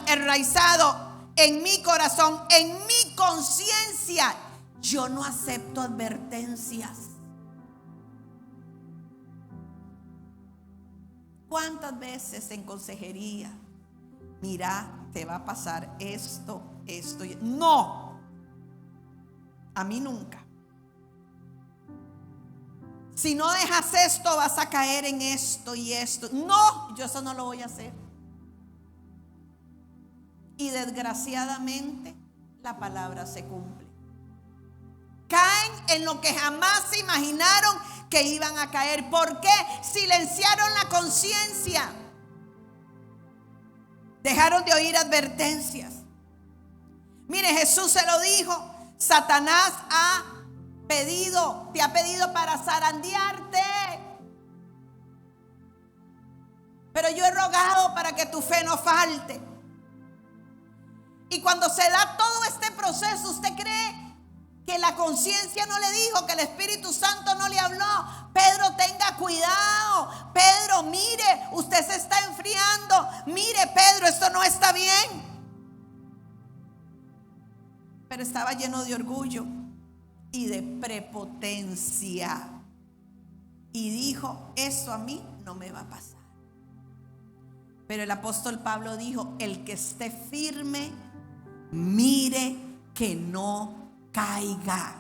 enraizado en mi corazón, en mi conciencia, yo no acepto advertencias. ¿Cuántas veces en consejería? Mira, te va a pasar esto y... No, a mí nunca. Si no dejas esto, vas a caer en esto y esto. No, yo eso no lo voy a hacer. Y desgraciadamente la palabra se cumple. Caen en lo que jamás se imaginaron que iban a caer. ¿Por qué? Silenciaron la conciencia. Dejaron de oír advertencias. Mire, Jesús se lo dijo: Satanás te ha pedido para zarandearte, pero yo he rogado para que tu fe no falte. Y cuando se da todo este proceso, ¿usted cree que la conciencia no le dijo, que el Espíritu Santo no le habló? Pedro, tenga cuidado. Pedro, mire, usted se está enfriando. Mire, Pedro, esto no está bien. Pero estaba lleno de orgullo y de prepotencia. Y dijo: esto a mí no me va a pasar. Pero el apóstol Pablo dijo: el que esté firme, mire que no caiga.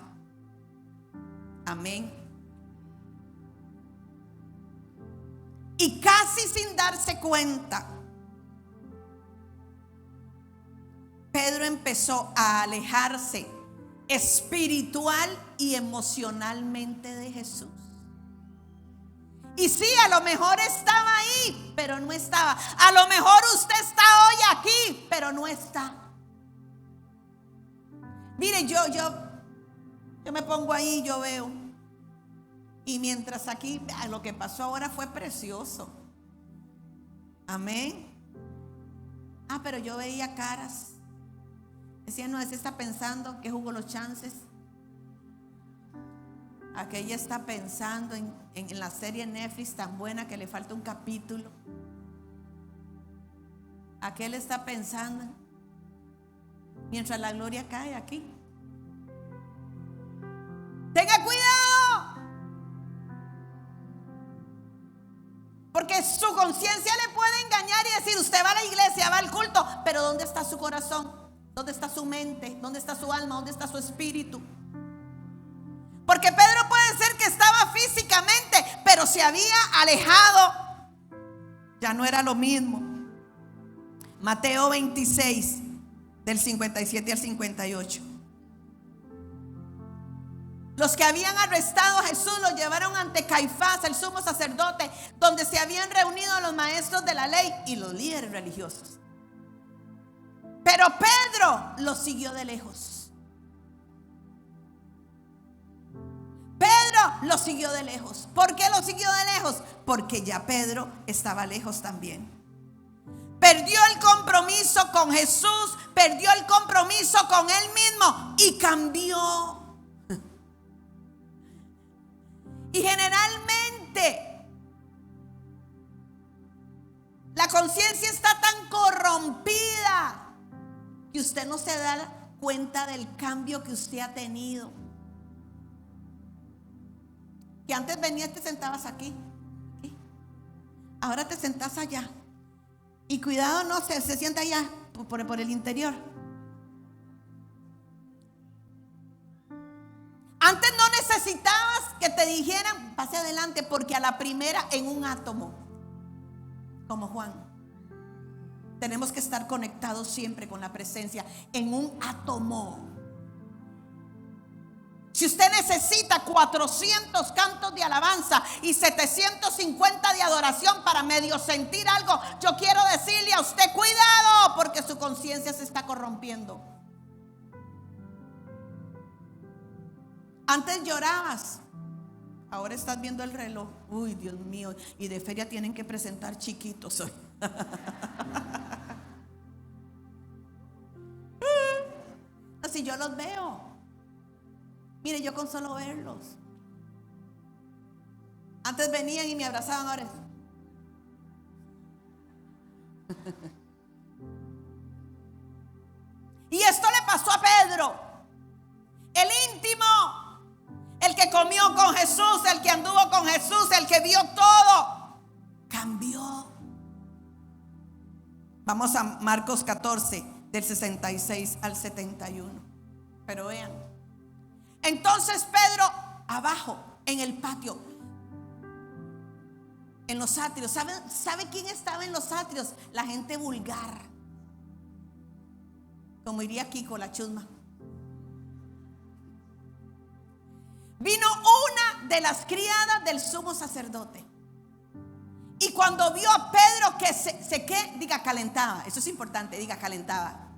Amén. Y casi sin darse cuenta, Pedro empezó a alejarse espiritual y emocionalmente de Jesús. Y sí, a lo mejor estaba ahí, pero no estaba. A lo mejor usted está hoy aquí, pero no está. Mire, yo me pongo ahí, yo veo. Y mientras aquí, lo que pasó ahora fue precioso. Amén. Pero yo veía caras. Decía, no, ese está pensando que jugó los chances. Aquella está pensando en la serie Netflix tan buena que le falta un capítulo. Aquel está pensando mientras la gloria cae aquí. Tenga cuidado, porque su conciencia le puede engañar y decir, usted va a la iglesia, va al culto, pero ¿dónde está su corazón? ¿Dónde está su mente? ¿Dónde está su alma? ¿Dónde está su espíritu? Porque Pedro puede ser que estaba físicamente, pero se había alejado. Ya no era lo mismo. Mateo 26, del 57 al 58. Los que habían arrestado a Jesús lo llevaron ante Caifás, el sumo sacerdote, donde se habían reunido los maestros de la ley y los líderes religiosos. Pero Pedro lo siguió de lejos. Pedro lo siguió de lejos. ¿Por qué lo siguió de lejos? Porque ya Pedro estaba lejos también. Perdió el compromiso con Jesús, perdió el compromiso con él mismo y cambió. Y generalmente la conciencia está tan corrompida que usted no se da cuenta del cambio que usted ha tenido. Que antes venías, te sentabas aquí. Ahora te sentás allá. Y cuidado, no se sienta allá por el interior. Antes no necesitabas que te dijeran pase adelante, porque a la primera en un átomo, como Juan, tenemos que estar conectados siempre con la presencia en un átomo. Si usted necesita 400 cantos de alabanza y 750 de adoración para medio sentir algo, yo quiero decirle a usted, cuidado, porque su conciencia se está corrompiendo. Antes llorabas, ahora estás viendo el reloj. Uy, Dios mío, y de feria tienen que presentar chiquitos hoy. Si yo los veo, mire, yo con solo verlos. Antes venían y me abrazaban, ahora. Y esto le pasó a Pedro, el íntimo, el que comió con Jesús, el que anduvo con Jesús, el que vio todo. Cambió. Vamos a Marcos 14, del 66 al 71. Pero vean. Entonces Pedro, abajo, en el patio, en los atrios. ¿Sabe quién estaba en los atrios? La gente vulgar. Como iría Kiko, la chusma. Vino una de las criadas del sumo sacerdote. Y cuando vio a Pedro que diga calentaba. Eso es importante, diga calentaba.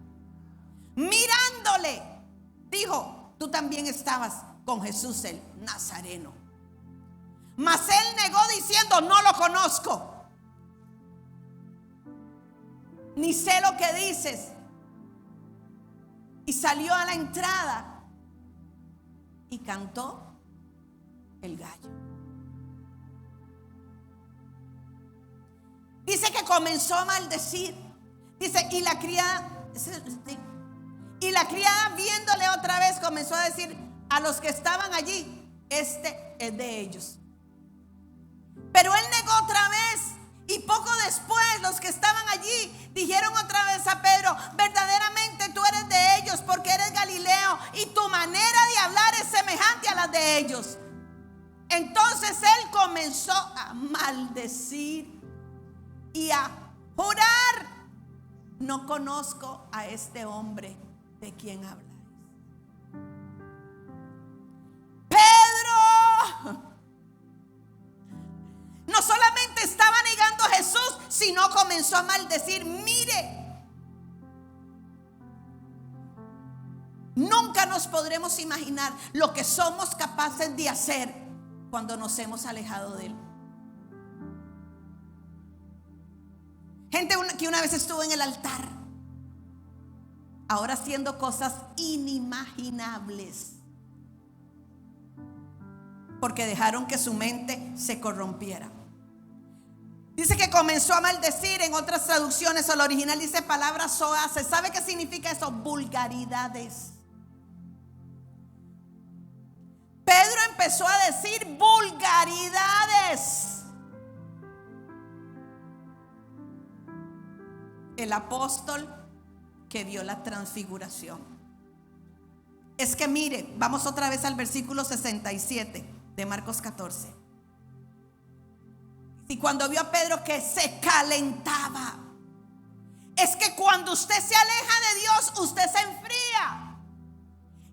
Mirándole, dijo, tú también estabas con Jesús el Nazareno. Mas él negó diciendo, no lo conozco, ni sé lo que dices. Y salió a la entrada y cantó el gallo. Dice que comenzó a maldecir. Dice, y la criada viéndole otra vez comenzó a decir a los que estaban allí, este es de ellos. Pero él negó otra vez. Y poco después los que estaban allí dijeron otra vez a Pedro, verdaderamente tú eres de ellos, porque eres Galileo y tu manera de hablar es semejante a la de ellos. Entonces él comenzó a maldecir y a jurar no conozco a este hombre de quien habláis. Pedro no solamente estaba negando a Jesús, sino comenzó a maldecir. Mire, nunca nos podremos imaginar lo que somos capaces de hacer cuando nos hemos alejado de Él. Gente que una vez estuvo en el altar, ahora haciendo cosas inimaginables, porque dejaron que su mente se corrompiera. Dice que comenzó a maldecir. En otras traducciones, o el original dice palabras soeces. ¿Sabe qué significa eso? Vulgaridades. Pedro empezó a decir vulgaridades. El apóstol que vio la transfiguración. Es que mire, vamos otra vez al versículo 67 de Marcos 14. Y cuando vio a Pedro que se calentaba, es que cuando usted se aleja de Dios, usted se enfría.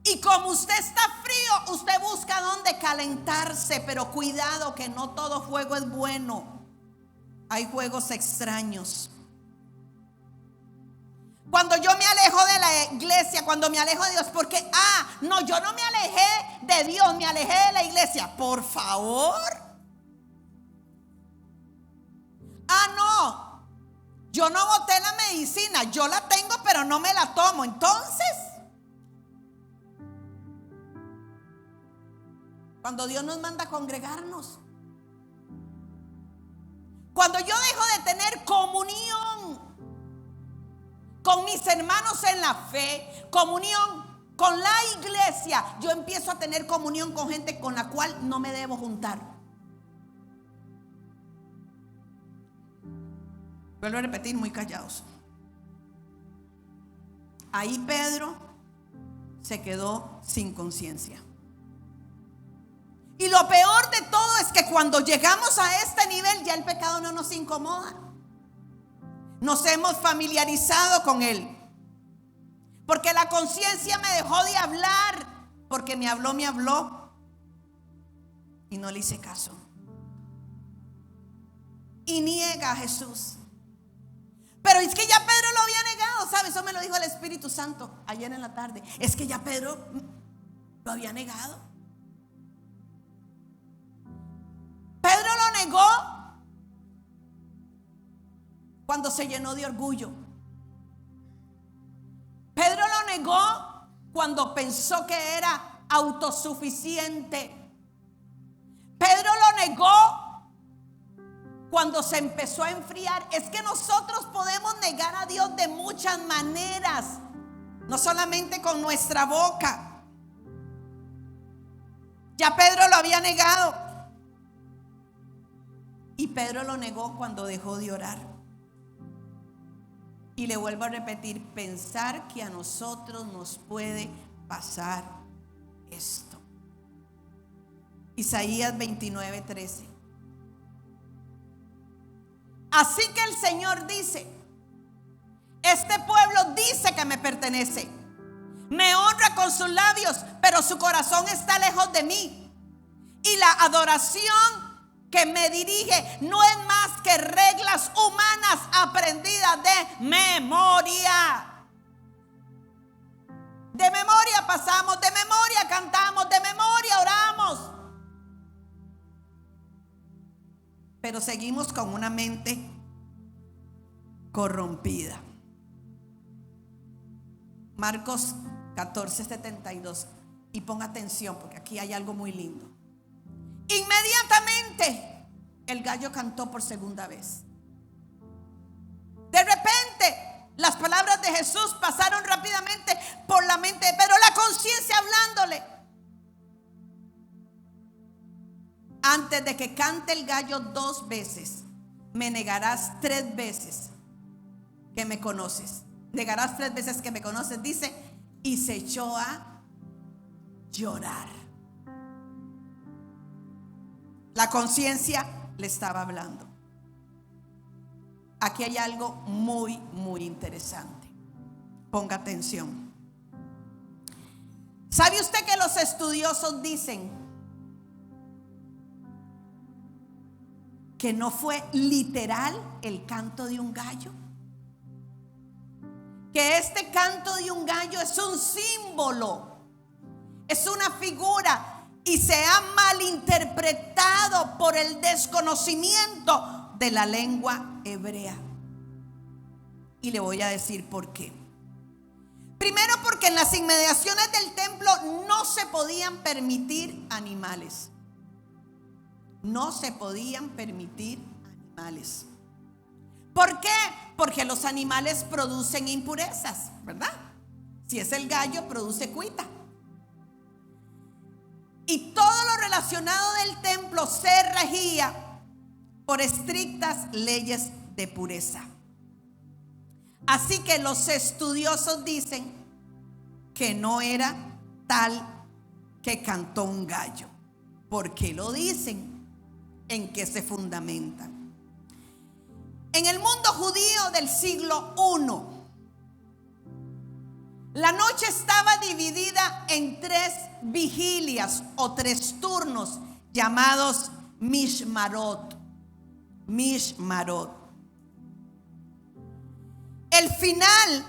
Y como usted está frío, usted busca dónde calentarse. Pero cuidado, que no todo fuego es bueno. Hay fuegos extraños. Cuando yo me alejo de la iglesia, cuando me alejo de Dios, porque, no, yo no me alejé de Dios, me alejé de la iglesia. Por favor. No, yo no boté la medicina, yo la tengo pero no me la tomo. Entonces, cuando Dios nos manda a congregarnos, cuando yo dejo de tener comunión con mis hermanos en la fe, comunión con la iglesia, yo empiezo a tener comunión con gente con la cual no me debo juntar. Vuelvo a repetir, muy callados. Ahí Pedro se quedó sin conciencia. Y lo peor de todo es que cuando llegamos a este nivel, ya el pecado no nos incomoda. Nos hemos familiarizado con él. Porque la conciencia me dejó de hablar. Porque me habló y no le hice caso. Y niega a Jesús. Pero es que ya Pedro lo había negado, ¿sabe? Eso me lo dijo el Espíritu Santo ayer en la tarde. Es que ya Pedro lo había negado. Pedro lo negó cuando se llenó de orgullo. Pedro lo negó cuando pensó que era autosuficiente. Pedro lo negó cuando se empezó a enfriar. Es que nosotros podemos negar a Dios de muchas maneras, no solamente con nuestra boca. Ya Pedro lo había negado. Y Pedro lo negó cuando dejó de orar. Y le vuelvo a repetir, pensar que a nosotros nos puede pasar esto. Isaías 29:13. Así que el Señor dice: este pueblo dice que me pertenece, me honra con sus labios, pero su corazón está lejos de mí. Y la adoración que me dirige no es más que reglas humanas aprendidas de memoria. De memoria pasamos, de memoria cantamos, de memoria oramos. Pero seguimos con una mente corrompida. Marcos 14:72. Y ponga atención porque aquí hay algo muy lindo. Inmediatamente el gallo cantó por segunda vez. De repente las palabras de Jesús pasaron rápidamente por la mente de Pedro, la conciencia hablándole: antes de que cante el gallo 2 veces, me negarás 3 veces que me conoces. Negarás 3 veces que me conoces, dice, y se echó a llorar. La conciencia le estaba hablando. aquí hay algo muy, muy interesante. Ponga atención. ¿Sabe usted que los estudiosos dicen que no fue literal el canto de un gallo? Que este canto de un gallo es un símbolo, es una figura, y se ha malinterpretado por el desconocimiento de la lengua hebrea. Y le voy a decir por qué. Primero, porque en las inmediaciones del templo no se podían permitir animales. No se podían permitir animales. ¿Por qué? Porque los animales producen impurezas, ¿verdad? Si es el gallo, produce cuita. Y todo lo relacionado del templo se regía por estrictas leyes de pureza. Así que los estudiosos dicen que no era tal que cantó un gallo. ¿Por qué lo dicen? ¿En qué se fundamentan? En el mundo judío del siglo I, la noche estaba dividida en 3 vigilias o 3 turnos llamados Mishmarot. Mishmarot. El final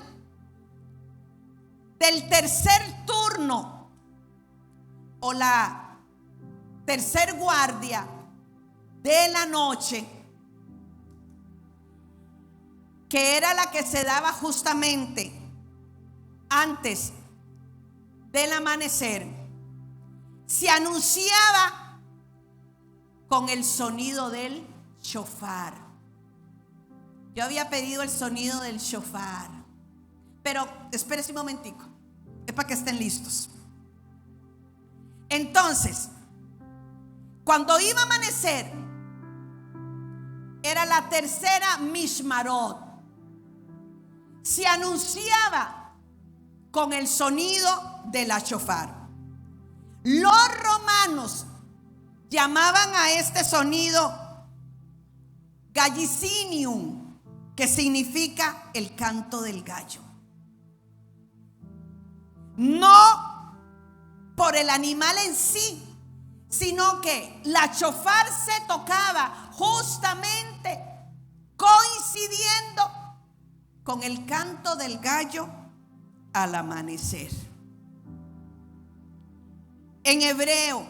del tercer turno o la tercer guardia de la noche, que era la que se daba justamente antes del amanecer, se anunciaba con el sonido del shofar. Yo había pedido el sonido del shofar, pero espérese un momentico, es para que estén listos. Entonces, cuando iba a amanecer, era la tercera Mishmarot, se anunciaba con el sonido de la shofar. Los romanos llamaban a este sonido gallicinium, que significa el canto del gallo. No por el animal en sí, sino que la shofar se tocaba justamente coincidiendo con el canto del gallo al amanecer. En hebreo,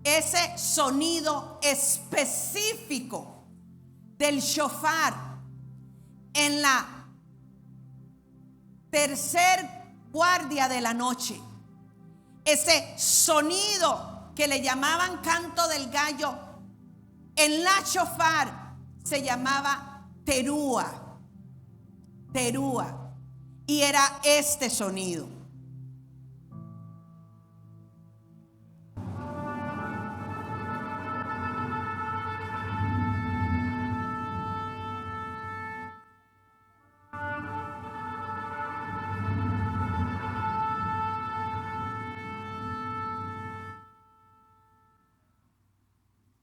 ese sonido específico del shofar en la tercer guardia de la noche, ese sonido que le llamaban canto del gallo, en la shofar se llamaba terúa. Terúa. Y era este sonido.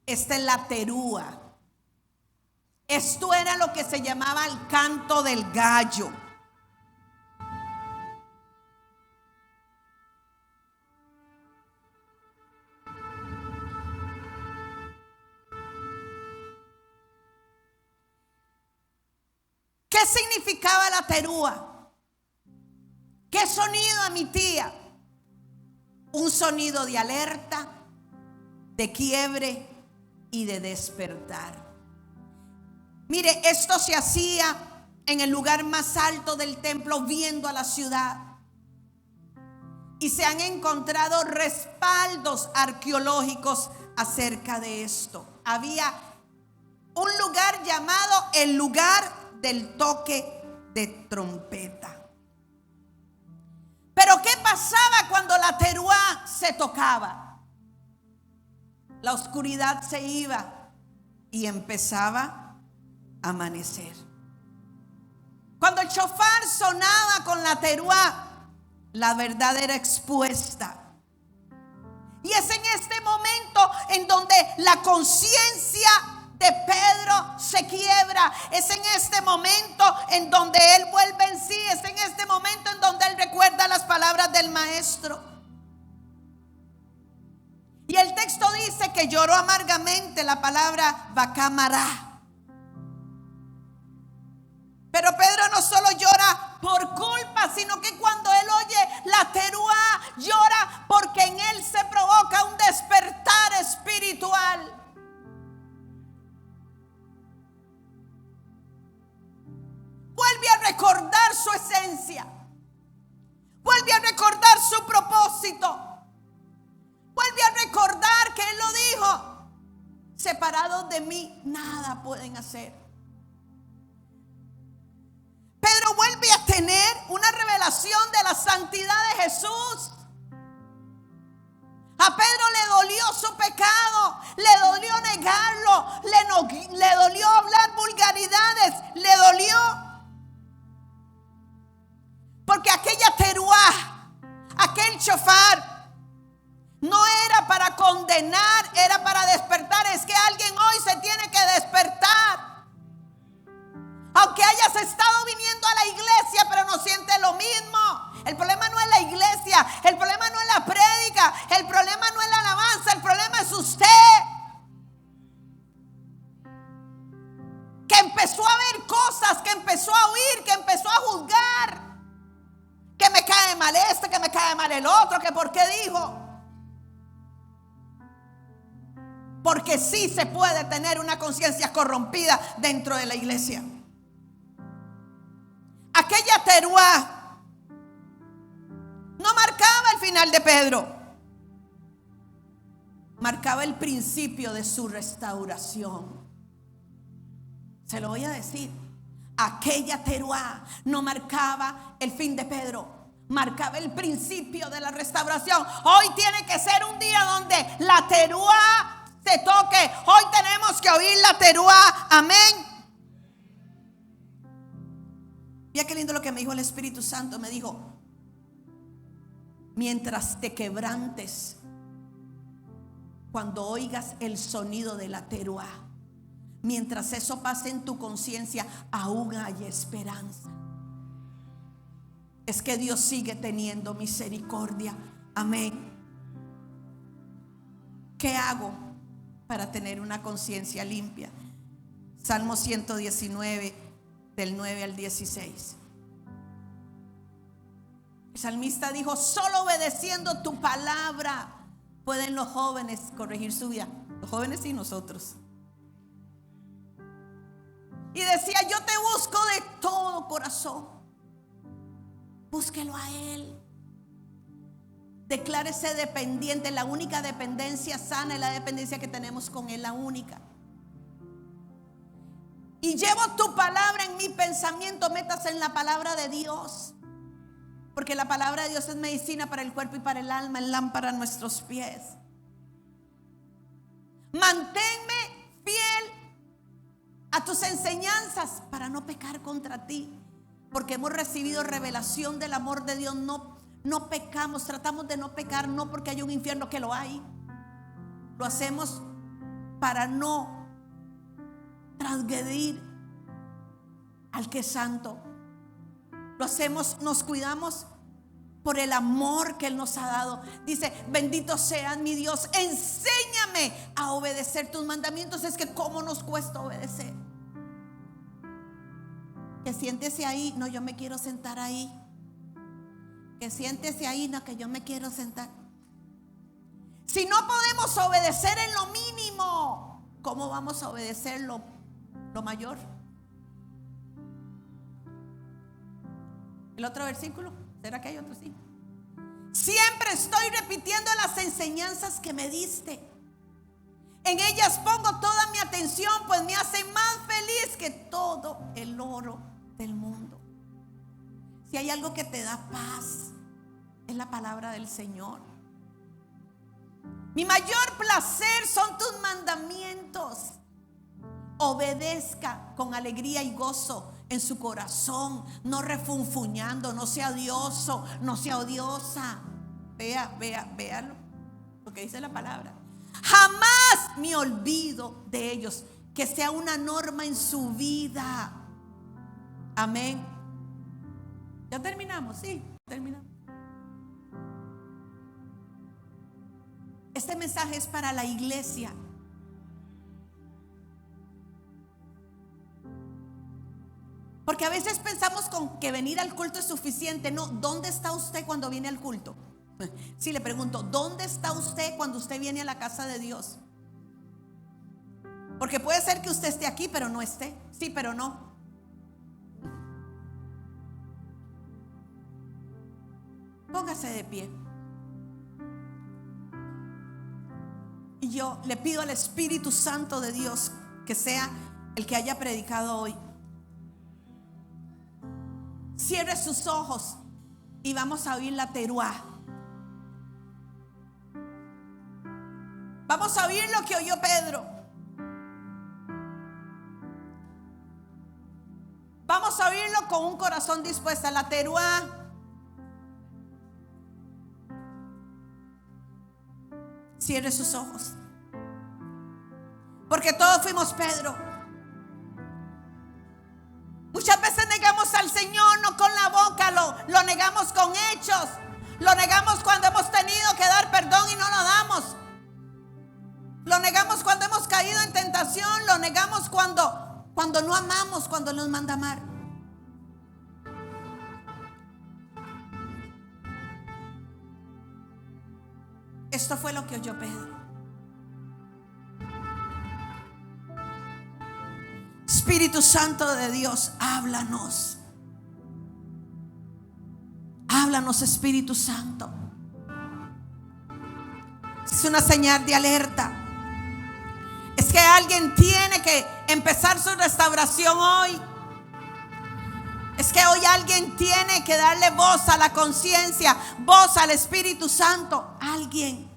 Esta es la terúa. Esto era lo que se llamaba el canto del gallo. ¿Qué significaba la terúa? ¿Qué sonido emitía? Un sonido de alerta, de quiebre y de despertar. Mire, esto se hacía en el lugar más alto del templo, viendo a la ciudad. Y se han encontrado respaldos arqueológicos acerca de esto. Había un lugar llamado el lugar del toque de trompeta. Pero ¿qué pasaba cuando la teruá se tocaba? La oscuridad se iba y empezaba a amanecer. Cuando el shofar sonaba con la teruá, la verdad era expuesta. Y es en este momento en donde la conciencia de Pedro se quiebra. Es en este momento en donde él vuelve en sí. Es en este momento en donde él recuerda las palabras del maestro. Y el texto dice que lloró amargamente, la palabra bacamará. Pero Pedro no solo llora por culpa, sino que cuando él oye la teruá, llora porque en él se provoca un despertar espiritual. Vuelve a recordar su esencia. Vuelve a recordar su propósito. Vuelve a recordar que él lo dijo: separados de mí nada pueden hacer. Pedro vuelve a tener una revelación de la santidad de Jesús. A Pedro le dolió su pecado, le dolió negarlo, le dolió hablar vulgaridades, le dolió. Porque aquella teruá, aquel shofar, no era para condenar, era para despertar. Es que alguien hoy se tiene que despertar. Aunque hayas estado viniendo a la iglesia, pero no sientes lo mismo. El problema no es la iglesia, el problema no es la prédica, el problema no es la alabanza, el problema es usted. Que empezó a ver cosas, que empezó a oír, que empezó a juzgar. Que me cae mal este, que me cae mal el otro, que por qué dijo. Porque sí se puede tener una conciencia corrompida dentro de la iglesia. Aquella teruá no marcaba el final de Pedro, marcaba el principio de su restauración. Se lo voy a decir: aquella teruá no marcaba el fin de Pedro, marcaba el principio de la restauración. Hoy tiene que ser un día donde la teruá se toque. Hoy tenemos que oír la teruá. Amén. Mira qué lindo lo que me dijo el Espíritu Santo. Me dijo: mientras te quebrantes, cuando oigas el sonido de la teruá, mientras eso pase en tu conciencia, aún hay esperanza. Es que Dios sigue teniendo misericordia. Amén. ¿Qué hago para tener una conciencia limpia? Salmo 119, del 9 al 16. El salmista dijo: solo obedeciendo tu palabra pueden los jóvenes corregir su vida. Los jóvenes y nosotros. Y decía: yo te busco de todo corazón. Búsquelo a Él. Declárese dependiente. La única dependencia sana es la dependencia que tenemos con Él, la única. Y llevo tu palabra en mi pensamiento. Métase en la palabra de Dios, porque la palabra de Dios es medicina para el cuerpo y para el alma, es lámpara a nuestros pies. Manténme fiel a tus enseñanzas para no pecar contra ti, porque hemos recibido revelación del amor de Dios. No pecamos, tratamos de no pecar, no porque hay un infierno, que lo hay. Lo hacemos para no transgredir al que es santo. Lo hacemos, nos cuidamos por el amor que Él nos ha dado. Dice: bendito seas mi Dios, enséñame a obedecer tus mandamientos. Es que cómo nos cuesta obedecer. Que siéntese ahí, no, yo me quiero sentar ahí. Que siéntese ahí, no, que yo me quiero sentar. Si no podemos obedecer en lo mínimo, ¿cómo vamos a obedecer lo mayor? El otro versículo, ¿será que hay otro? Sí. Siempre estoy repitiendo las enseñanzas que me diste. En ellas pongo toda mi atención, pues me hacen más feliz que todo el oro del mundo. Si hay algo que te da paz, es la palabra del Señor. Mi mayor placer son tus mandamientos. Obedezca con alegría y gozo en su corazón, no refunfuñando, no sea odioso, no sea odiosa. Véalo lo que dice la palabra. Jamás me olvido de ellos. que sea una norma en su vida. Amén. Ya terminamos, sí, terminamos. Este mensaje es para la iglesia. Porque a veces pensamos con que venir al culto es suficiente. No, ¿dónde está usted cuando viene al culto? Si le pregunto, ¿dónde está usted cuando usted viene a la casa de Dios? Porque puede ser que usted esté aquí pero no esté. Sí, pero no. Póngase de pie. Y yo le pido al Espíritu Santo de Dios que sea el que haya predicado hoy. Cierre sus ojos y vamos a oír la teruá. Vamos a oír lo que oyó Pedro. Vamos a oírlo con un corazón dispuesto a la teruá. Cierre sus ojos. Porque todos fuimos Pedro. Muchas veces negamos al Señor no con la boca, lo negamos con hechos. Lo negamos cuando hemos tenido que dar perdón y no lo damos. Lo negamos cuando hemos caído en tentación. Lo negamos cuando no amamos, cuando nos manda amar. Esto fue lo que oyó Pedro. Espíritu Santo de Dios, háblanos. Háblanos, Espíritu Santo. Es una señal de alerta. Es que alguien tiene que empezar su restauración hoy. Es que hoy alguien tiene que darle voz a la conciencia, voz al Espíritu Santo. Alguien.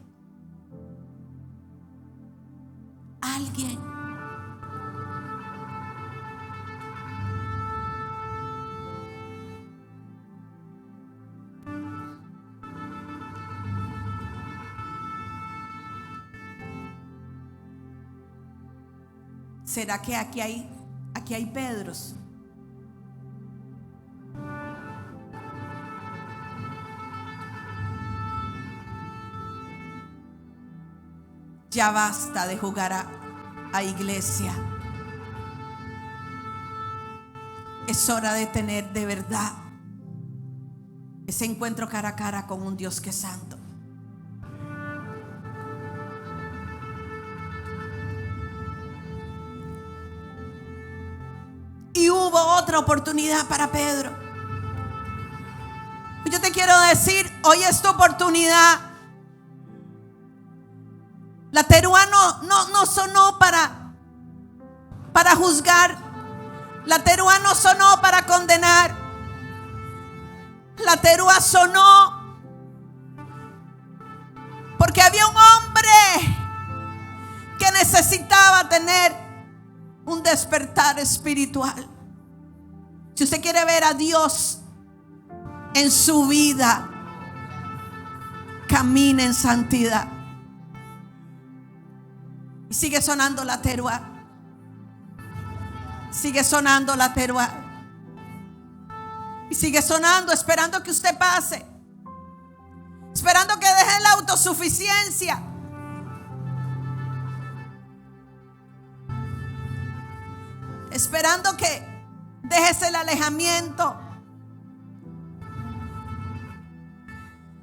¿Será que aquí hay Pedros? Ya basta de jugar a iglesia. Es hora de tener de verdad ese encuentro cara a cara con un Dios que es santo. Y hubo otra oportunidad para Pedro. Yo te quiero decir, hoy es tu oportunidad. La teruá no sonó para juzgar. La teruá no sonó para condenar. La teruá sonó porque había un hombre que necesitaba tener un despertar espiritual. Si usted quiere ver a Dios en su vida, camine en santidad. Y sigue sonando la teruá. Sigue sonando la teruá. Y sigue sonando, esperando que usted pase, esperando que deje la autosuficiencia, esperando que dejes el alejamiento.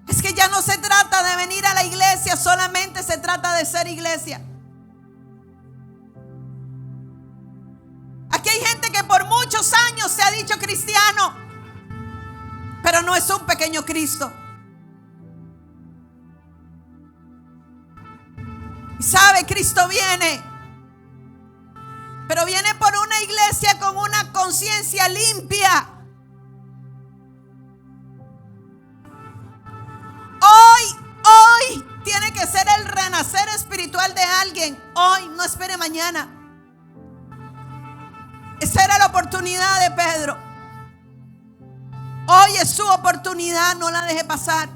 Es que ya no se trata de venir a la iglesia, solamente se trata de ser iglesia. Aquí hay gente que por muchos años se ha dicho cristiano, pero no es un pequeño Cristo. Y sabe, Cristo viene, pero viene por una iglesia con una conciencia limpia. Hoy tiene que ser el renacer espiritual de alguien. Hoy, no espere mañana. Esa era la oportunidad de Pedro. Hoy es su oportunidad, no la deje pasar.